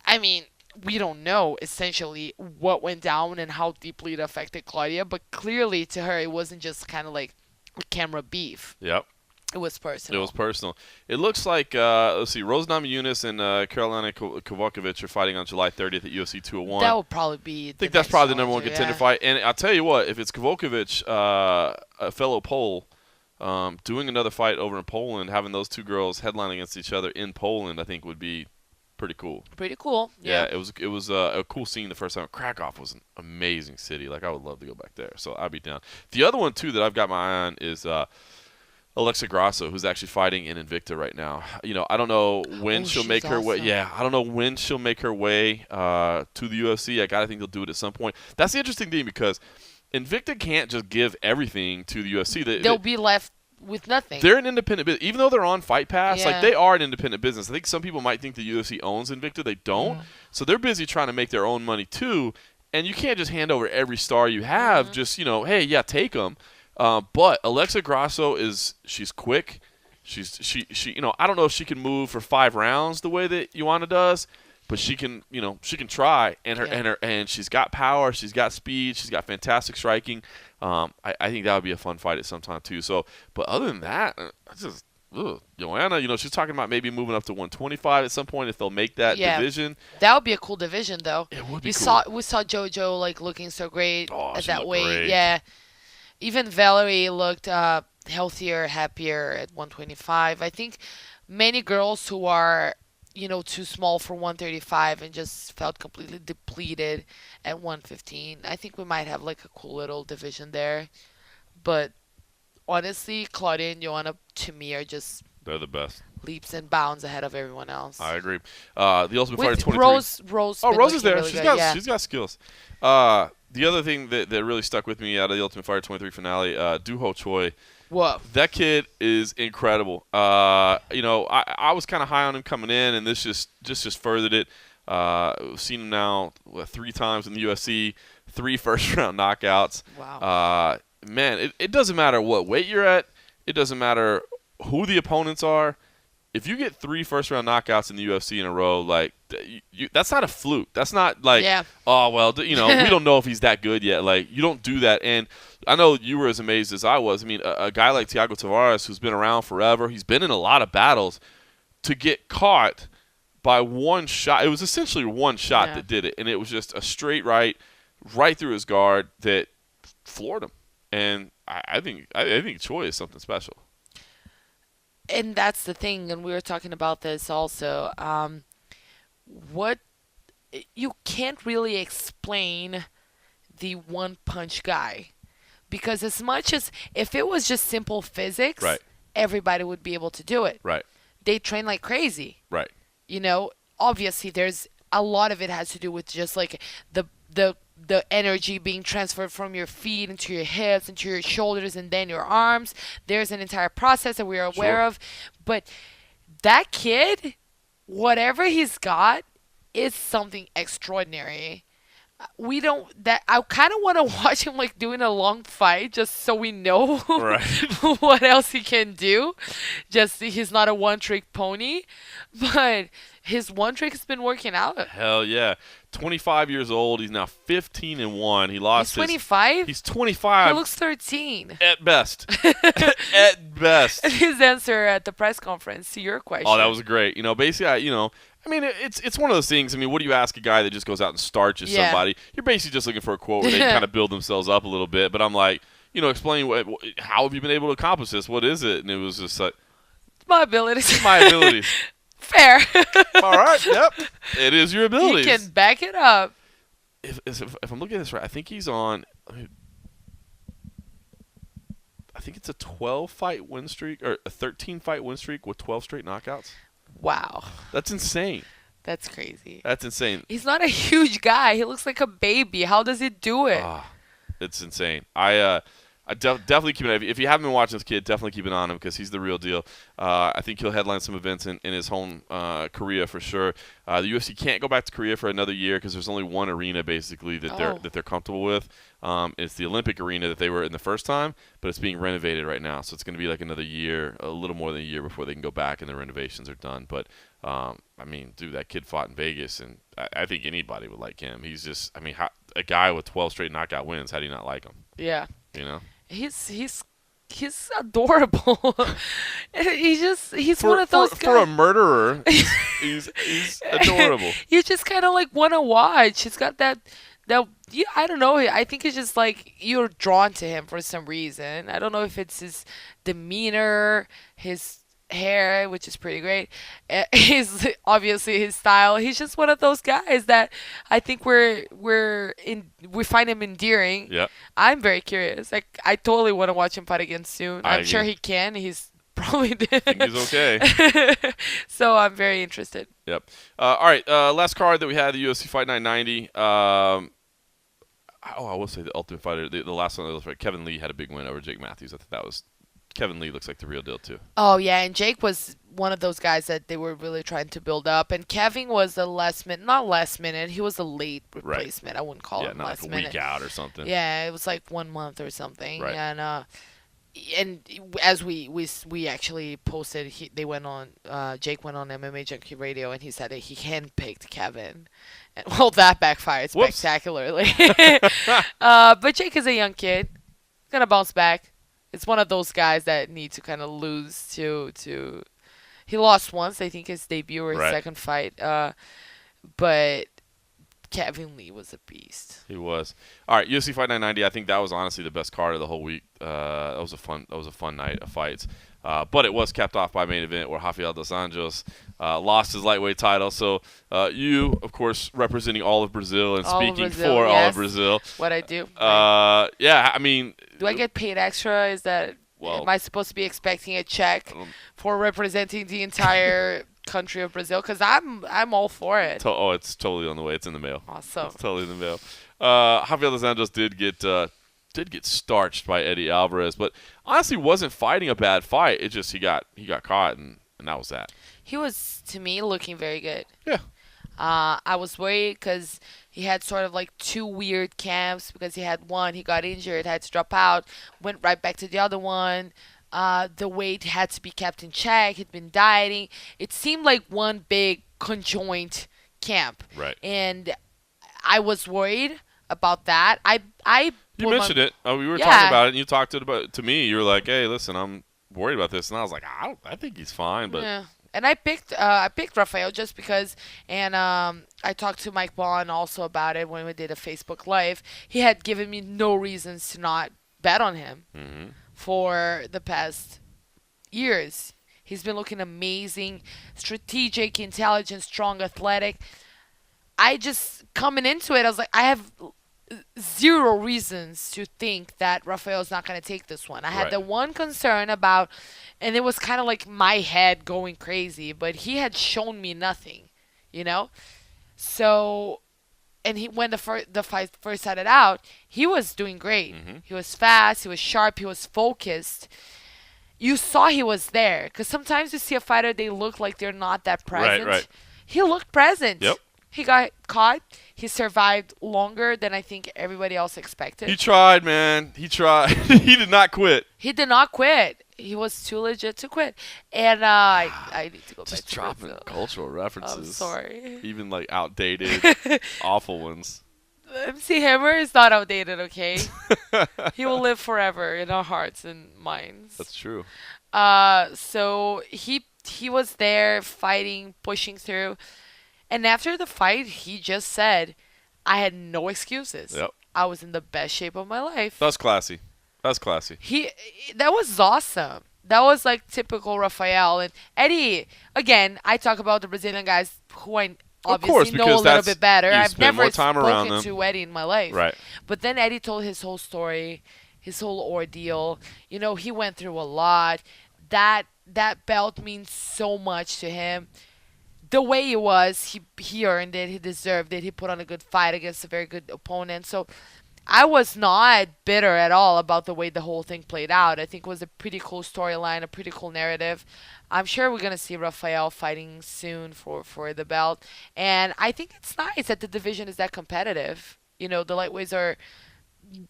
I mean, we don't know essentially what went down and how deeply it affected Claudia, but clearly to her, it wasn't just kind of like a camera beef. Yep. It was personal. It was personal. It looks like, let's see, Rose Namajunas and Carolina Kovacevic are fighting on July 30th at UFC 201. That would probably be. I think that's probably the number one contender fight. And I'll tell you what, if it's Kovacevic, a fellow Pole, doing another fight over in Poland, having those two girls headline against each other in Poland, I think would be pretty cool. Pretty cool. Yeah, it was a cool scene the first time. Krakow was an amazing city. Like, I would love to go back there. So I'd be down. The other one, too, that I've got my eye on is Alexa Grasso, who's actually fighting in Invicta right now. I don't know when she'll make her way. Yeah, I don't know when she'll make her way to the UFC. I gotta think they'll do it at some point. That's the interesting thing because Invicta can't just give everything to the UFC. They'll be left with nothing. They're an independent business. Even though they're on Fight Pass, Yeah. like they are an independent business. I think some people might think the UFC owns Invicta. They don't. So they're busy trying to make their own money too. And you can't just hand over every star you have. Just, hey, yeah, take them. But Alexa Grasso she's quick. She I don't know if she can move for 5 rounds the way that Joanna does, but she can try. And she's got power, she's got speed, she's got fantastic striking. I think that would be a fun fight at some time too. So, but other than that, Joanna, she's talking about maybe moving up to 125 at some point if they'll make that division. That would be a cool division though. It would be cool. cool. We saw JoJo like looking so great at she that looked weight. great. Yeah. Even Valerie looked healthier, happier at 125. I think many girls who are, too small for 135 and just felt completely depleted at 115. I think we might have like a cool little division there. But honestly, Claudia and Joanna to me are just They're the best. leaps and bounds ahead of everyone else. I agree. The Ultimate Fighter With 23. Rose. Oh, been Rose is looking there. really She's good, got yeah. she's got skills. The other thing that really stuck with me out of the Ultimate Fighter 23 finale, Doo-Ho Choi. Whoa. That kid is incredible. I was kind of high on him coming in, and this just furthered it. We've seen him now 3 times in the UFC, 3 first-round knockouts. Wow. Man, it doesn't matter what weight you're at. It doesn't matter who the opponents are. If you get 3 first-round knockouts in the UFC in a row, like that's not a fluke. That's not like, Yeah. oh well, we don't know if he's that good yet. Like you don't do that. And I know you were as amazed as I was. I mean, a guy like Thiago Tavares, who's been around forever, he's been in a lot of battles, to get caught by one shot. It was essentially one shot that did it, and it was just a straight right through his guard that floored him. And I think Choi is something special. And that's the thing, and we were talking about this also. What you can't really explain the one punch guy, because as much as if it was just simple physics, Right. everybody would be able to do it. Right. They train like crazy. Right. Obviously there's a lot of it has to do with just like the energy being transferred from your feet into your hips, into your shoulders, and then your arms. There's an entire process that we are aware of. But that kid, whatever he's got, is something extraordinary. I kind of want to watch him like doing a long fight just so we know Right. what else he can do. Just he's not a one-trick pony, but his one trick has been working out. Hell yeah. 25 years old. He's now 15-1. He lost He's 25? He's 25. He looks 13. At best. At best. His answer at the press conference to your question. Oh, that was great. Basically, it's one of those things. I mean, what do you ask a guy that just goes out and starches somebody? You're basically just looking for a quote where they kind of build themselves up a little bit. But I'm like, explain how have you been able to accomplish this? What is it? And it was just like, my abilities. My abilities. Fair. All right. Yep. It is your abilities. You can back it up. If I'm looking at this right, I think he's on. I think it's a 12-fight win streak or a 13-fight win streak with 12 straight knockouts. Wow. That's insane. That's crazy. That's insane. He's not a huge guy. He looks like a baby. How does he do it? It's insane. I definitely keep an eye. If you haven't been watching this kid, definitely keep an eye on him because he's the real deal. I think he'll headline some events in his home Korea for sure. The UFC can't go back to Korea for another year because there's only one arena basically that they're comfortable with. It's the Olympic arena that they were in the first time, but it's being renovated right now, so it's going to be like another year, a little more than a year before they can go back and the renovations are done. But I mean, dude, that kid fought in Vegas, and I think anybody would like him. He's just, I mean, a guy with 12 straight knockout wins. How do you not like him? Yeah. He's adorable. he's one of those guys. For a murderer, he's adorable. You just kind of like want to watch. He's got that I don't know. I think it's just like you're drawn to him for some reason. I don't know if it's his demeanor, his hair, which is pretty great. Obviously his style. He's just one of those guys that I think we find him endearing. Yeah. I'm very curious. Like I totally want to watch him fight again soon. I'm sure he can. He's probably did. I think he's okay. So I'm very interested. Yep. All right. Last card that we had, the UFC Fight Night 90. I will say the Ultimate Fighter. The last one, Kevin Lee had a big win over Jake Matthews. I think that was. Kevin Lee looks like the real deal too. Oh yeah, and Jake was one of those guys that they were really trying to build up, and Kevin was not last minute. He was a late replacement. Right. I wouldn't call him last minute. Yeah, not like a week out or something. Yeah, it was like 1 month or something. Right. And as we actually posted, Jake went on MMAjunkie radio, and he said that he handpicked Kevin, and well, that backfired spectacularly. But Jake is a young kid, gonna bounce back. It's one of those guys that need to kind of lose to. He lost once, I think, his debut or his second fight. But Kevin Lee was a beast. He was. All right, UFC Fight Night 90. I think that was honestly the best card of the whole week. That was a fun night of fights. But it was capped off by main event where Rafael dos Anjos lost his lightweight title. So you, of course, representing all of Brazil and All of speaking Brazil, for all yes. of Brazil. What I do. Yeah, I mean, Do I get paid extra? Is that Well, am I supposed to be expecting a check for representing the entire country of Brazil? Because I'm all for it. it's totally on the way. It's in the mail. Awesome. It's totally in the mail. Rafael dos Anjos did get starched by Eddie Alvarez, but honestly wasn't fighting a bad fight. It just he got caught, and that was that. He was, to me, looking very good. Yeah. I was worried because he had sort of like two weird camps because he had one, he got injured, had to drop out, went right back to the other one. The weight had to be kept in check. He'd been dieting. It seemed like one big conjoint camp. Right. And I was worried about that. You mentioned it. We were Yeah. talking about it, and you talked to me. You were like, "Hey, listen, I'm worried about this," and I was like, "I think he's fine." But Yeah. And I picked Rafael just because, and I talked to Mike Bond also about it when we did a Facebook Live. He had given me no reasons to not bet on him for the past years. He's been looking amazing, strategic, intelligent, strong, athletic. I just, coming into it, I was like, I have zero reasons to think that Rafael's not going to take this one. I had Right. the one concern about, and it was kind of like my head going crazy, but he had shown me nothing, you know? So, and when the fight first started out, he was doing great. He was fast, he was sharp, he was focused. You saw he was there, because sometimes you see a fighter, they look like they're not that present. Right. He looked present. Yep. He got caught. He survived longer than I think everybody else expected. he tried, man. He tried. He did not quit. He did not quit. He was too legit to quit. And I need to go Just back to dropping Brazil. cultural references. I'm sorry. Even like outdated, awful ones. MC Hammer is not outdated, okay? He will live forever in our hearts and minds. That's true. So he was there fighting, pushing through. And after the fight, he just said, I had no excuses. Yep. I was in the best shape of my life. That's classy. That's classy. That was awesome. That was like typical Rafael. And Eddie, again, I talk about the Brazilian guys who I obviously know a little bit better. you I've spend never more time around spoken them. to Eddie in my life. Right. But then Eddie told his whole story, his whole ordeal. You know, he went through a lot. That belt means so much to him. The way it was, he earned it. He deserved it. He put on a good fight against a very good opponent. So I was not bitter at all about the way the whole thing played out. I think it was a pretty cool storyline, a pretty cool narrative. I'm sure we're going to see Rafael fighting soon for the belt. And I think it's nice that the division is that competitive. You know, the lightweights are,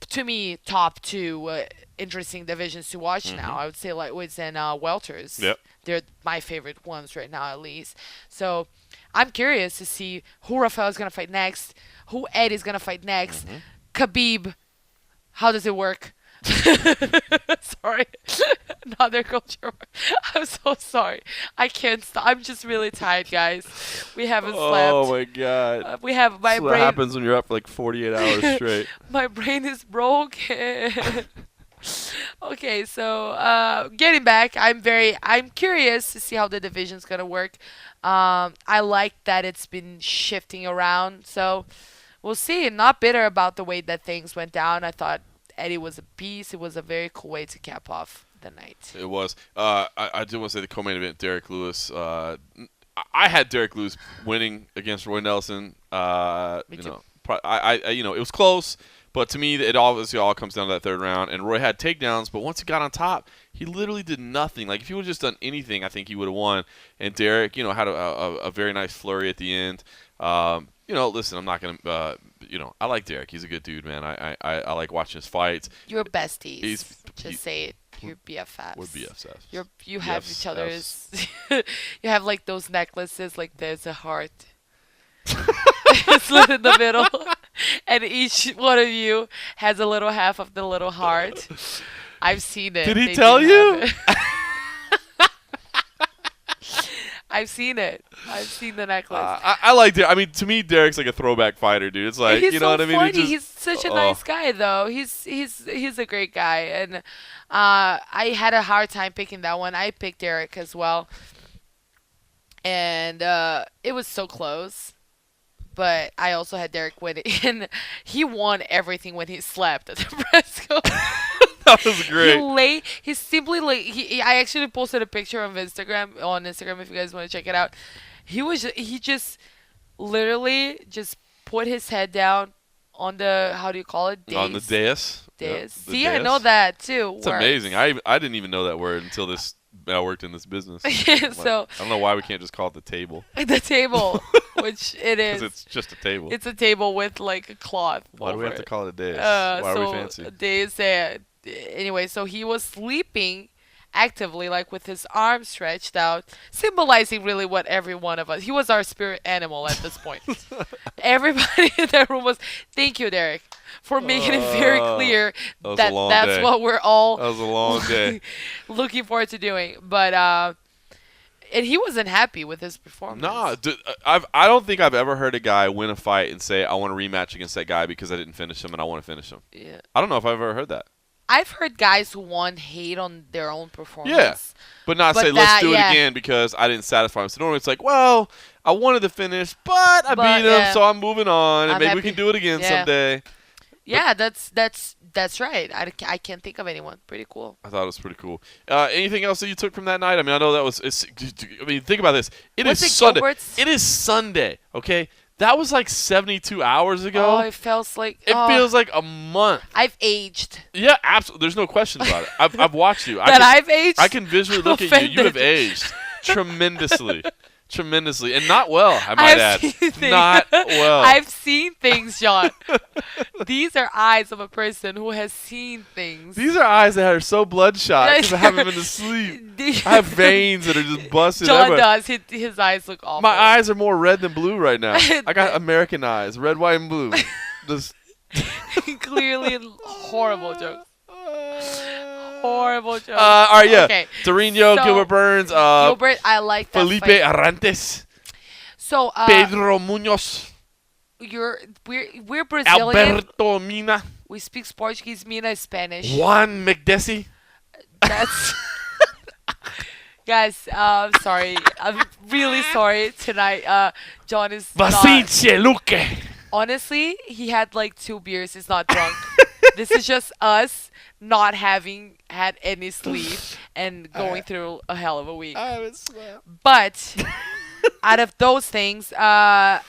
to me, top two interesting divisions to watch now. I would say lightweights and welters. Yep. They're my favorite ones right now, at least. So I'm curious to see who Rafael is going to fight next, who Eddie's going to fight next. Khabib, how does it work? Sorry. Another culture. I'm so sorry. I can't stop. I'm just really tired, guys. We haven't slept. Oh my God. We have my That's what brain. happens when you're up for like 48 hours straight. My brain is broken. Okay, so getting back, I'm curious to see how the division's gonna work. I like that it's been shifting around, so we'll see. Not bitter about the way that things went down. I thought Eddie was a beast. It was a very cool way to cap off the night. It was. I do want to say the co-main event, Derek Lewis. I had Derek Lewis winning against Roy Nelson. Me too. It was close. But to me, it obviously all comes down to that third round. And Roy had takedowns, but once he got on top, he literally did nothing. Like, if he would have just done anything, I think he would have won. And Derek, had a very nice flurry at the end. Listen, I'm not going to, I like Derek. He's a good dude, man. I like watching his fights. You're besties. Just say it. You're BFFs. We're BFFs. You have each other's. You have like those necklaces. Like there's a heart. Slit in the middle, and each one of you has a little half of the little heart. I've seen it. Did he tell you? I've seen it. I've seen the necklace. I like it. I mean, to me, Derek's like a throwback fighter, dude. It's like, He's you know so what I mean? funny. Just, He's such a nice guy, though. He's a great guy, and I had a hard time picking that one. I picked Derek as well, and it was so close. But I also had Derek winning, and he won everything when he slept at the press conference. That was great. He simply I actually posted a picture on Instagram if you guys want to check it out. He just literally just put his head down on the, how do you call it? On the dais. Dais. Yep, See, dais. I know that too. It's amazing. I didn't even know that word until I worked in this business. So I don't know why we can't just call it the table. the table, which it is. Because it's just a table. It's a table with like a cloth. Why do we have to call it a dais? Why so are we fancy? Dais. Anyway, so he was sleeping actively, like with his arms stretched out, symbolizing really what every one of us. He was our spirit animal at this point. Everybody in that room was. Thank you, Derek, for making it very clear that that's day. what we're all. That was a long day. looking forward to doing, but and he wasn't happy with his performance. Nah, I don't think I've ever heard a guy win a fight and say, I want to rematch against that guy because I didn't finish him and I want to finish him. Yeah. I don't know if I've ever heard that. I've heard guys who won hate on their own performance. Yeah, but not say, let's do it again because I didn't satisfy him. So normally it's like, well, I wanted to finish, but I beat him, so I'm moving on, and maybe we can do it again someday. Yeah, that's right. I can't think of anyone. Pretty cool. I thought it was pretty cool. Anything else that you took from that night? I mean, I know that was. I mean, think about this. It is Sunday. It is Sunday. Okay, that was like 72 hours ago. Oh, it feels like. It feels like a month. I've aged. Yeah, absolutely. There's no question about it. I've watched you. I've aged. I can visually look at you. You have aged tremendously. Tremendously, and not well, I might add. Not well. I've seen things, John. These are eyes of a person who has seen things. These are eyes that are so bloodshot because I haven't been to sleep. I have veins that are just busted John everywhere. does. His eyes look awful. My eyes are more red than blue right now. I got American eyes, red, white, and blue. Just clearly horrible jokes. Horrible joke. All right, yeah. Okay. Torino, So, Gilbert Burns, Gilbert, I like that Felipe fight. Arantes, So, Pedro Munoz, we're Brazilian. Alberto Mina, We speak Portuguese. Mina is Spanish. Juan McDessie. That's guys. Sorry. I'm really sorry tonight. John is Vacice Luque. Honestly, he had like 2 beers. He's not drunk. This is just us not having had any sleep and going through a hell of a week. I haven't slept. But out of those things, that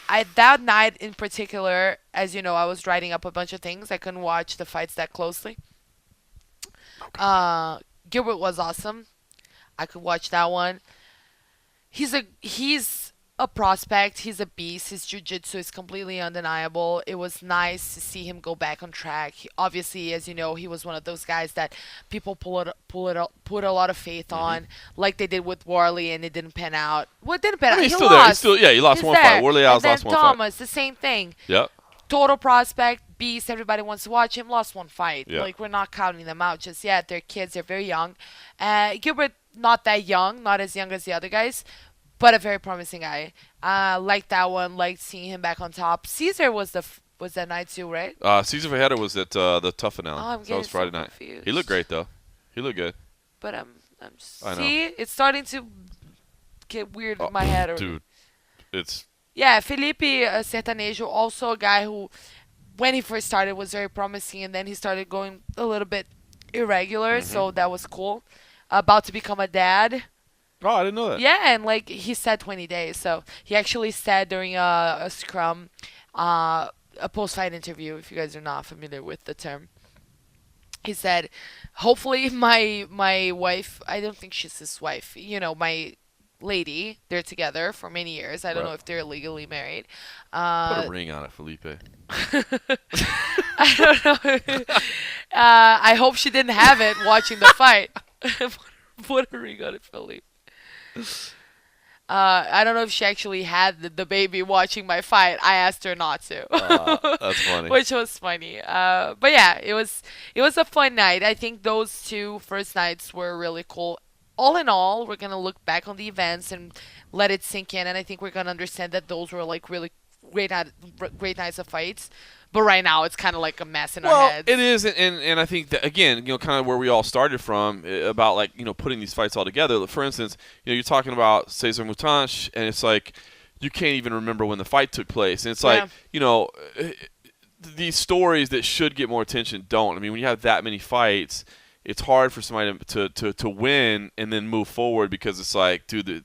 night in particular, as you know, I was writing up a bunch of things. I couldn't watch the fights that closely. Gilbert was awesome. I could watch that one. He's a prospect. He's a beast. His jiu-jitsu is completely undeniable. It was nice to see him go back on track. Obviously, as you know, he was one of those guys that people put a lot of faith on, like they did with Warley, and it didn't pan out. Well, it didn't pan out. He's He still lost. there. He lost one fight. Warley Alves lost one Thomas, the same thing. Yep. Total prospect, beast. Everybody wants to watch him. Lost one fight. Yep. Like, we're not counting them out just yet. They're kids. They're very young. Gilbert, not that young, not as young as the other guys, but a very promising guy. Liked that one. Liked seeing him back on top. Caesar was that night too, right? Caesar Fajeda was at the Tough Finale. I'm So that was getting Friday so night. confused. He looked great though. He looked good. But I'm I know. see, it's starting to get weird in my head. Dude, it's Yeah, Felipe Sertanejo, also a guy who, when he first started, was very promising, and then he started going a little bit irregular, so that was cool. About to become a dad. Oh, I didn't know that. Yeah, and like he said 20 days. So he actually said during a scrum, a post-fight interview, if you guys are not familiar with the term, he said, hopefully my wife, I don't think she's his wife, you know, my lady, they're together for many years. I don't know if they're legally married. Put a ring on it, Felipe. I don't know. I hope she didn't have it watching the fight. Put a ring on it, Felipe. I don't know if she actually had the baby watching my fight. I asked her not to. That's funny. Which was funny. But yeah, it was a fun night. I think those 2 first nights were really cool. all in all, we're gonna look back on the events and let it sink in, and I think we're gonna understand that those were like really great nights of fights. But right now, it's kind of like a mess in our Well, heads. it is, and I think that again, kind of where we all started from about like putting these fights all together. For instance, you're talking about Cesar Mutanch, and it's like you can't even remember when the fight took place, and it's like these stories that should get more attention don't. I mean, when you have that many fights, it's hard for somebody to win and then move forward because it's like, dude,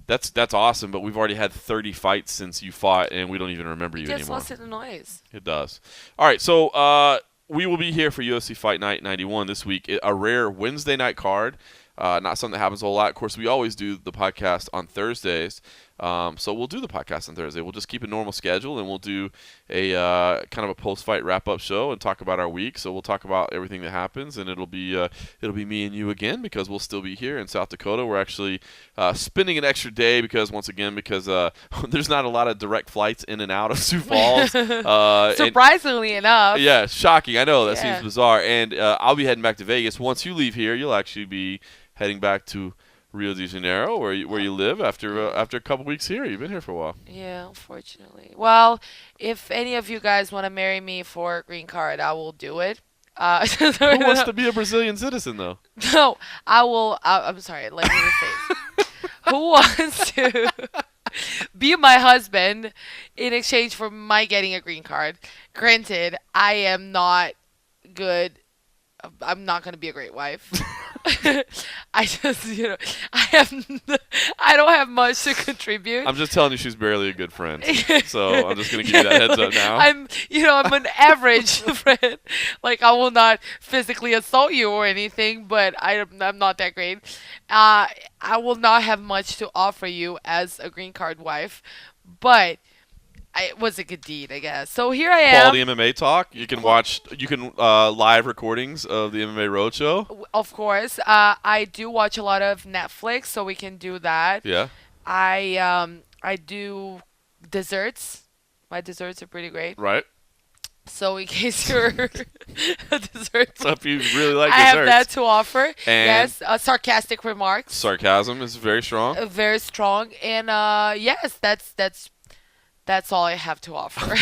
that's awesome, but we've already had 30 fights since you fought, and we don't even remember you It gets anymore. lost in the noise. It does. All right, so we will be here for UFC Fight Night 91 this week. A rare Wednesday night card. Not something that happens a whole lot. Of course, we always do the podcast on Thursdays. So we'll do the podcast on Thursday. We'll just keep a normal schedule, and we'll do a kind of a post-fight wrap-up show and talk about our week. So we'll talk about everything that happens, and it'll be me and you again because we'll still be here in South Dakota. We're actually spending an extra day because there's not a lot of direct flights in and out of Sioux Falls. Surprisingly enough. Yeah, shocking. I know that Yeah. seems bizarre. And I'll be heading back to Vegas. Once you leave here, you'll actually be heading back to Rio de Janeiro, where you live after a couple weeks here. You've been here for a while. Yeah, unfortunately. Well, if any of you guys want to marry me for a green card, I will do it. Who wants to be a Brazilian citizen, though? No, I will. I'm sorry. Let me rephrase. Who wants to be my husband in exchange for my getting a green card? Granted, I am not good. I'm not going to be a great wife. I just, I don't have much to contribute. I'm just telling you she's barely a good friend. So I'm just going to give you that heads up now. I'm an average friend. Like, I will not physically assault you or anything, but I'm not that great. I will not have much to offer you as a green card wife, but it was a good deed, I guess. So here I am. Quality MMA talk. You can watch. You can live recordings of the MMA Roadshow. Of course, I do watch a lot of Netflix, so we can do that. Yeah. I do desserts. My desserts are pretty great. Right. So in case you're a dessert, So if you really like I desserts, have that to offer. And Yes, sarcastic remarks. sarcasm is very strong. Very strong, and yes, that's all I have to offer.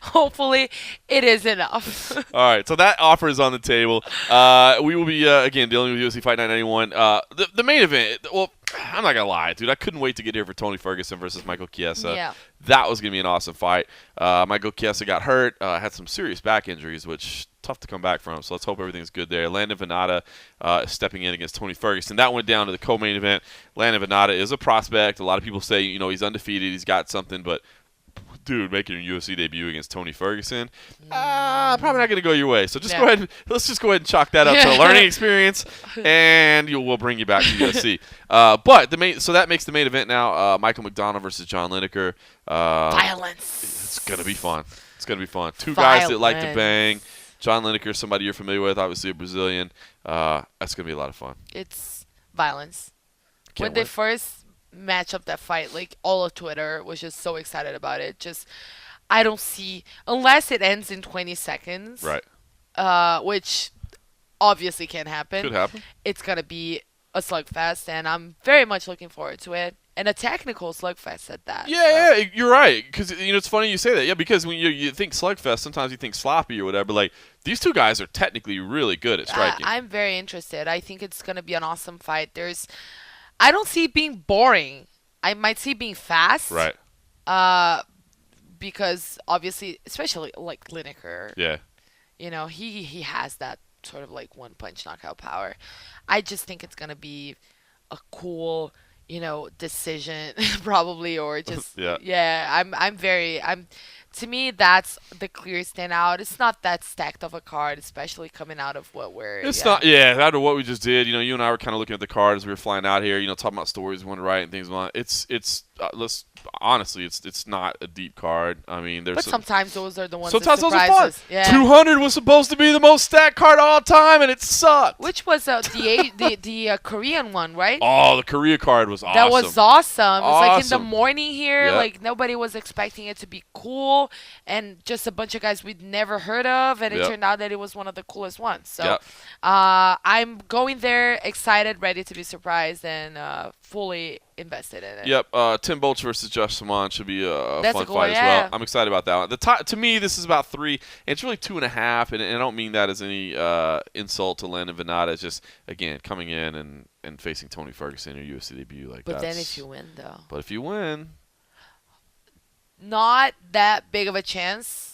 Hopefully, it is enough. All right, so that offer is on the table. We will be again dealing with UFC Fight Night 91. The main event. Well, I'm not gonna lie, dude. I couldn't wait to get here for Tony Ferguson versus Michael Chiesa. Yeah. That was gonna be an awesome fight. Michael Chiesa got hurt. Had some serious back injuries, which tough to come back from. So let's hope everything's good there. Landon Venata is stepping in against Tony Ferguson. That went down to the co-main event. Landon Venata is a prospect. A lot of people say he's undefeated. He's got something, but dude, making your UFC debut against Tony Ferguson, probably not going to go your way. So just go ahead. Let's just go ahead and chalk that up to a learning experience, and we'll bring you back to UFC. So that makes the main event now Michael McDonald versus John Lineker. Violence. It's going to be fun. It's going to be fun. Two guys that like to bang. John Lineker, somebody you're familiar with, obviously a Brazilian. That's going to be a lot of fun. It's violence. Can't When they wait. first match up that fight, like all of Twitter was just so excited about it. Just I don't see unless it ends in 20 seconds, Right. which obviously can't happen. Could happen. It's gonna be a slugfest, and I'm very much looking forward to it. And a technical slugfest at that. Yeah, you're right. Because it's funny you say that. Yeah, because when you think slugfest, sometimes you think sloppy or whatever. Like these two guys are technically really good at striking. I'm very interested. I think it's gonna be an awesome fight. I don't see it being boring. I might see it being fast. Right. Because obviously, especially like Lineker, Yeah. he has that sort of like one punch knockout power. I just think it's gonna be a cool, decision probably, or just Yeah. to me that's the clear standout. It's not that stacked of a card, especially coming out of what we're. It's not. Yeah, out of what we just did. You and I were kind of looking at the card as we were flying out here. Talking about stories we want to write and things like that. It's honestly, it's not a deep card. I mean, there's But sometimes those are the ones sometimes that those are surprise fun. us. Yeah. 200 was supposed to be the most stacked card of all time, and it sucked. Which was the Korean one, right? Oh, the Korea card was awesome. That was awesome. It was like in the Awesome. morning here, Yep. like nobody was expecting it to be cool, and just a bunch of guys we'd never heard of, and it Yep. turned out that it was one of the coolest ones. So, Yep. I'm going there excited, ready to be surprised, and fully invested in it. Yep. Tim Bolch versus Josh Simon should be a That's fun a cool fight one, as well. yeah. I'm excited about that one. To me, this is about 3. And it's really 2.5, and I don't mean that as any insult to Landon Venata. It's just, again, coming in and facing Tony Ferguson in your UFC debut. But then if you win, though, But if you win, not that big of a chance.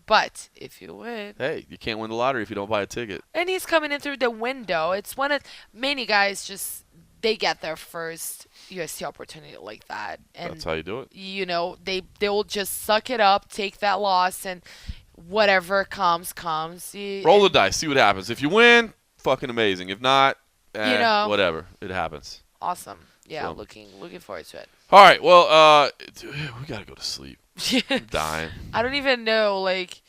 But if you win, hey, you can't win the lottery if you don't buy a ticket. and he's coming in through the window. It's one of many guys just they get their first UFC opportunity like that, and That's how you do it. you know they'll just suck it up, take that loss, and whatever comes. Roll the dice, see what happens. If you win, fucking amazing. If not, You know. whatever. It happens. Awesome. Yeah, So- looking forward to it. All right, well, dude, we got to go to sleep. I'm dying. I don't even know, like,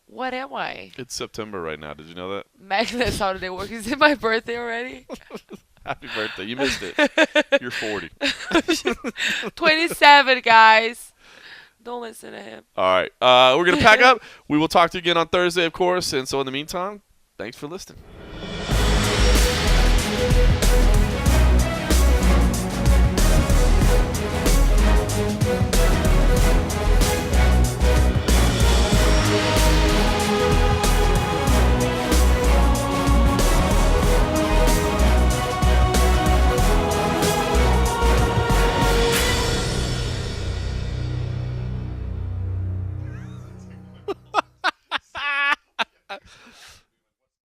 what am I? It's September right now. Did you know that? Magnus holiday work. Is it my birthday already? Happy birthday. You missed it. You're 40. 27, guys. Don't listen to him. All right. We're going to pack up. We will talk to you again on Thursday, of course. And so in the meantime, thanks for listening.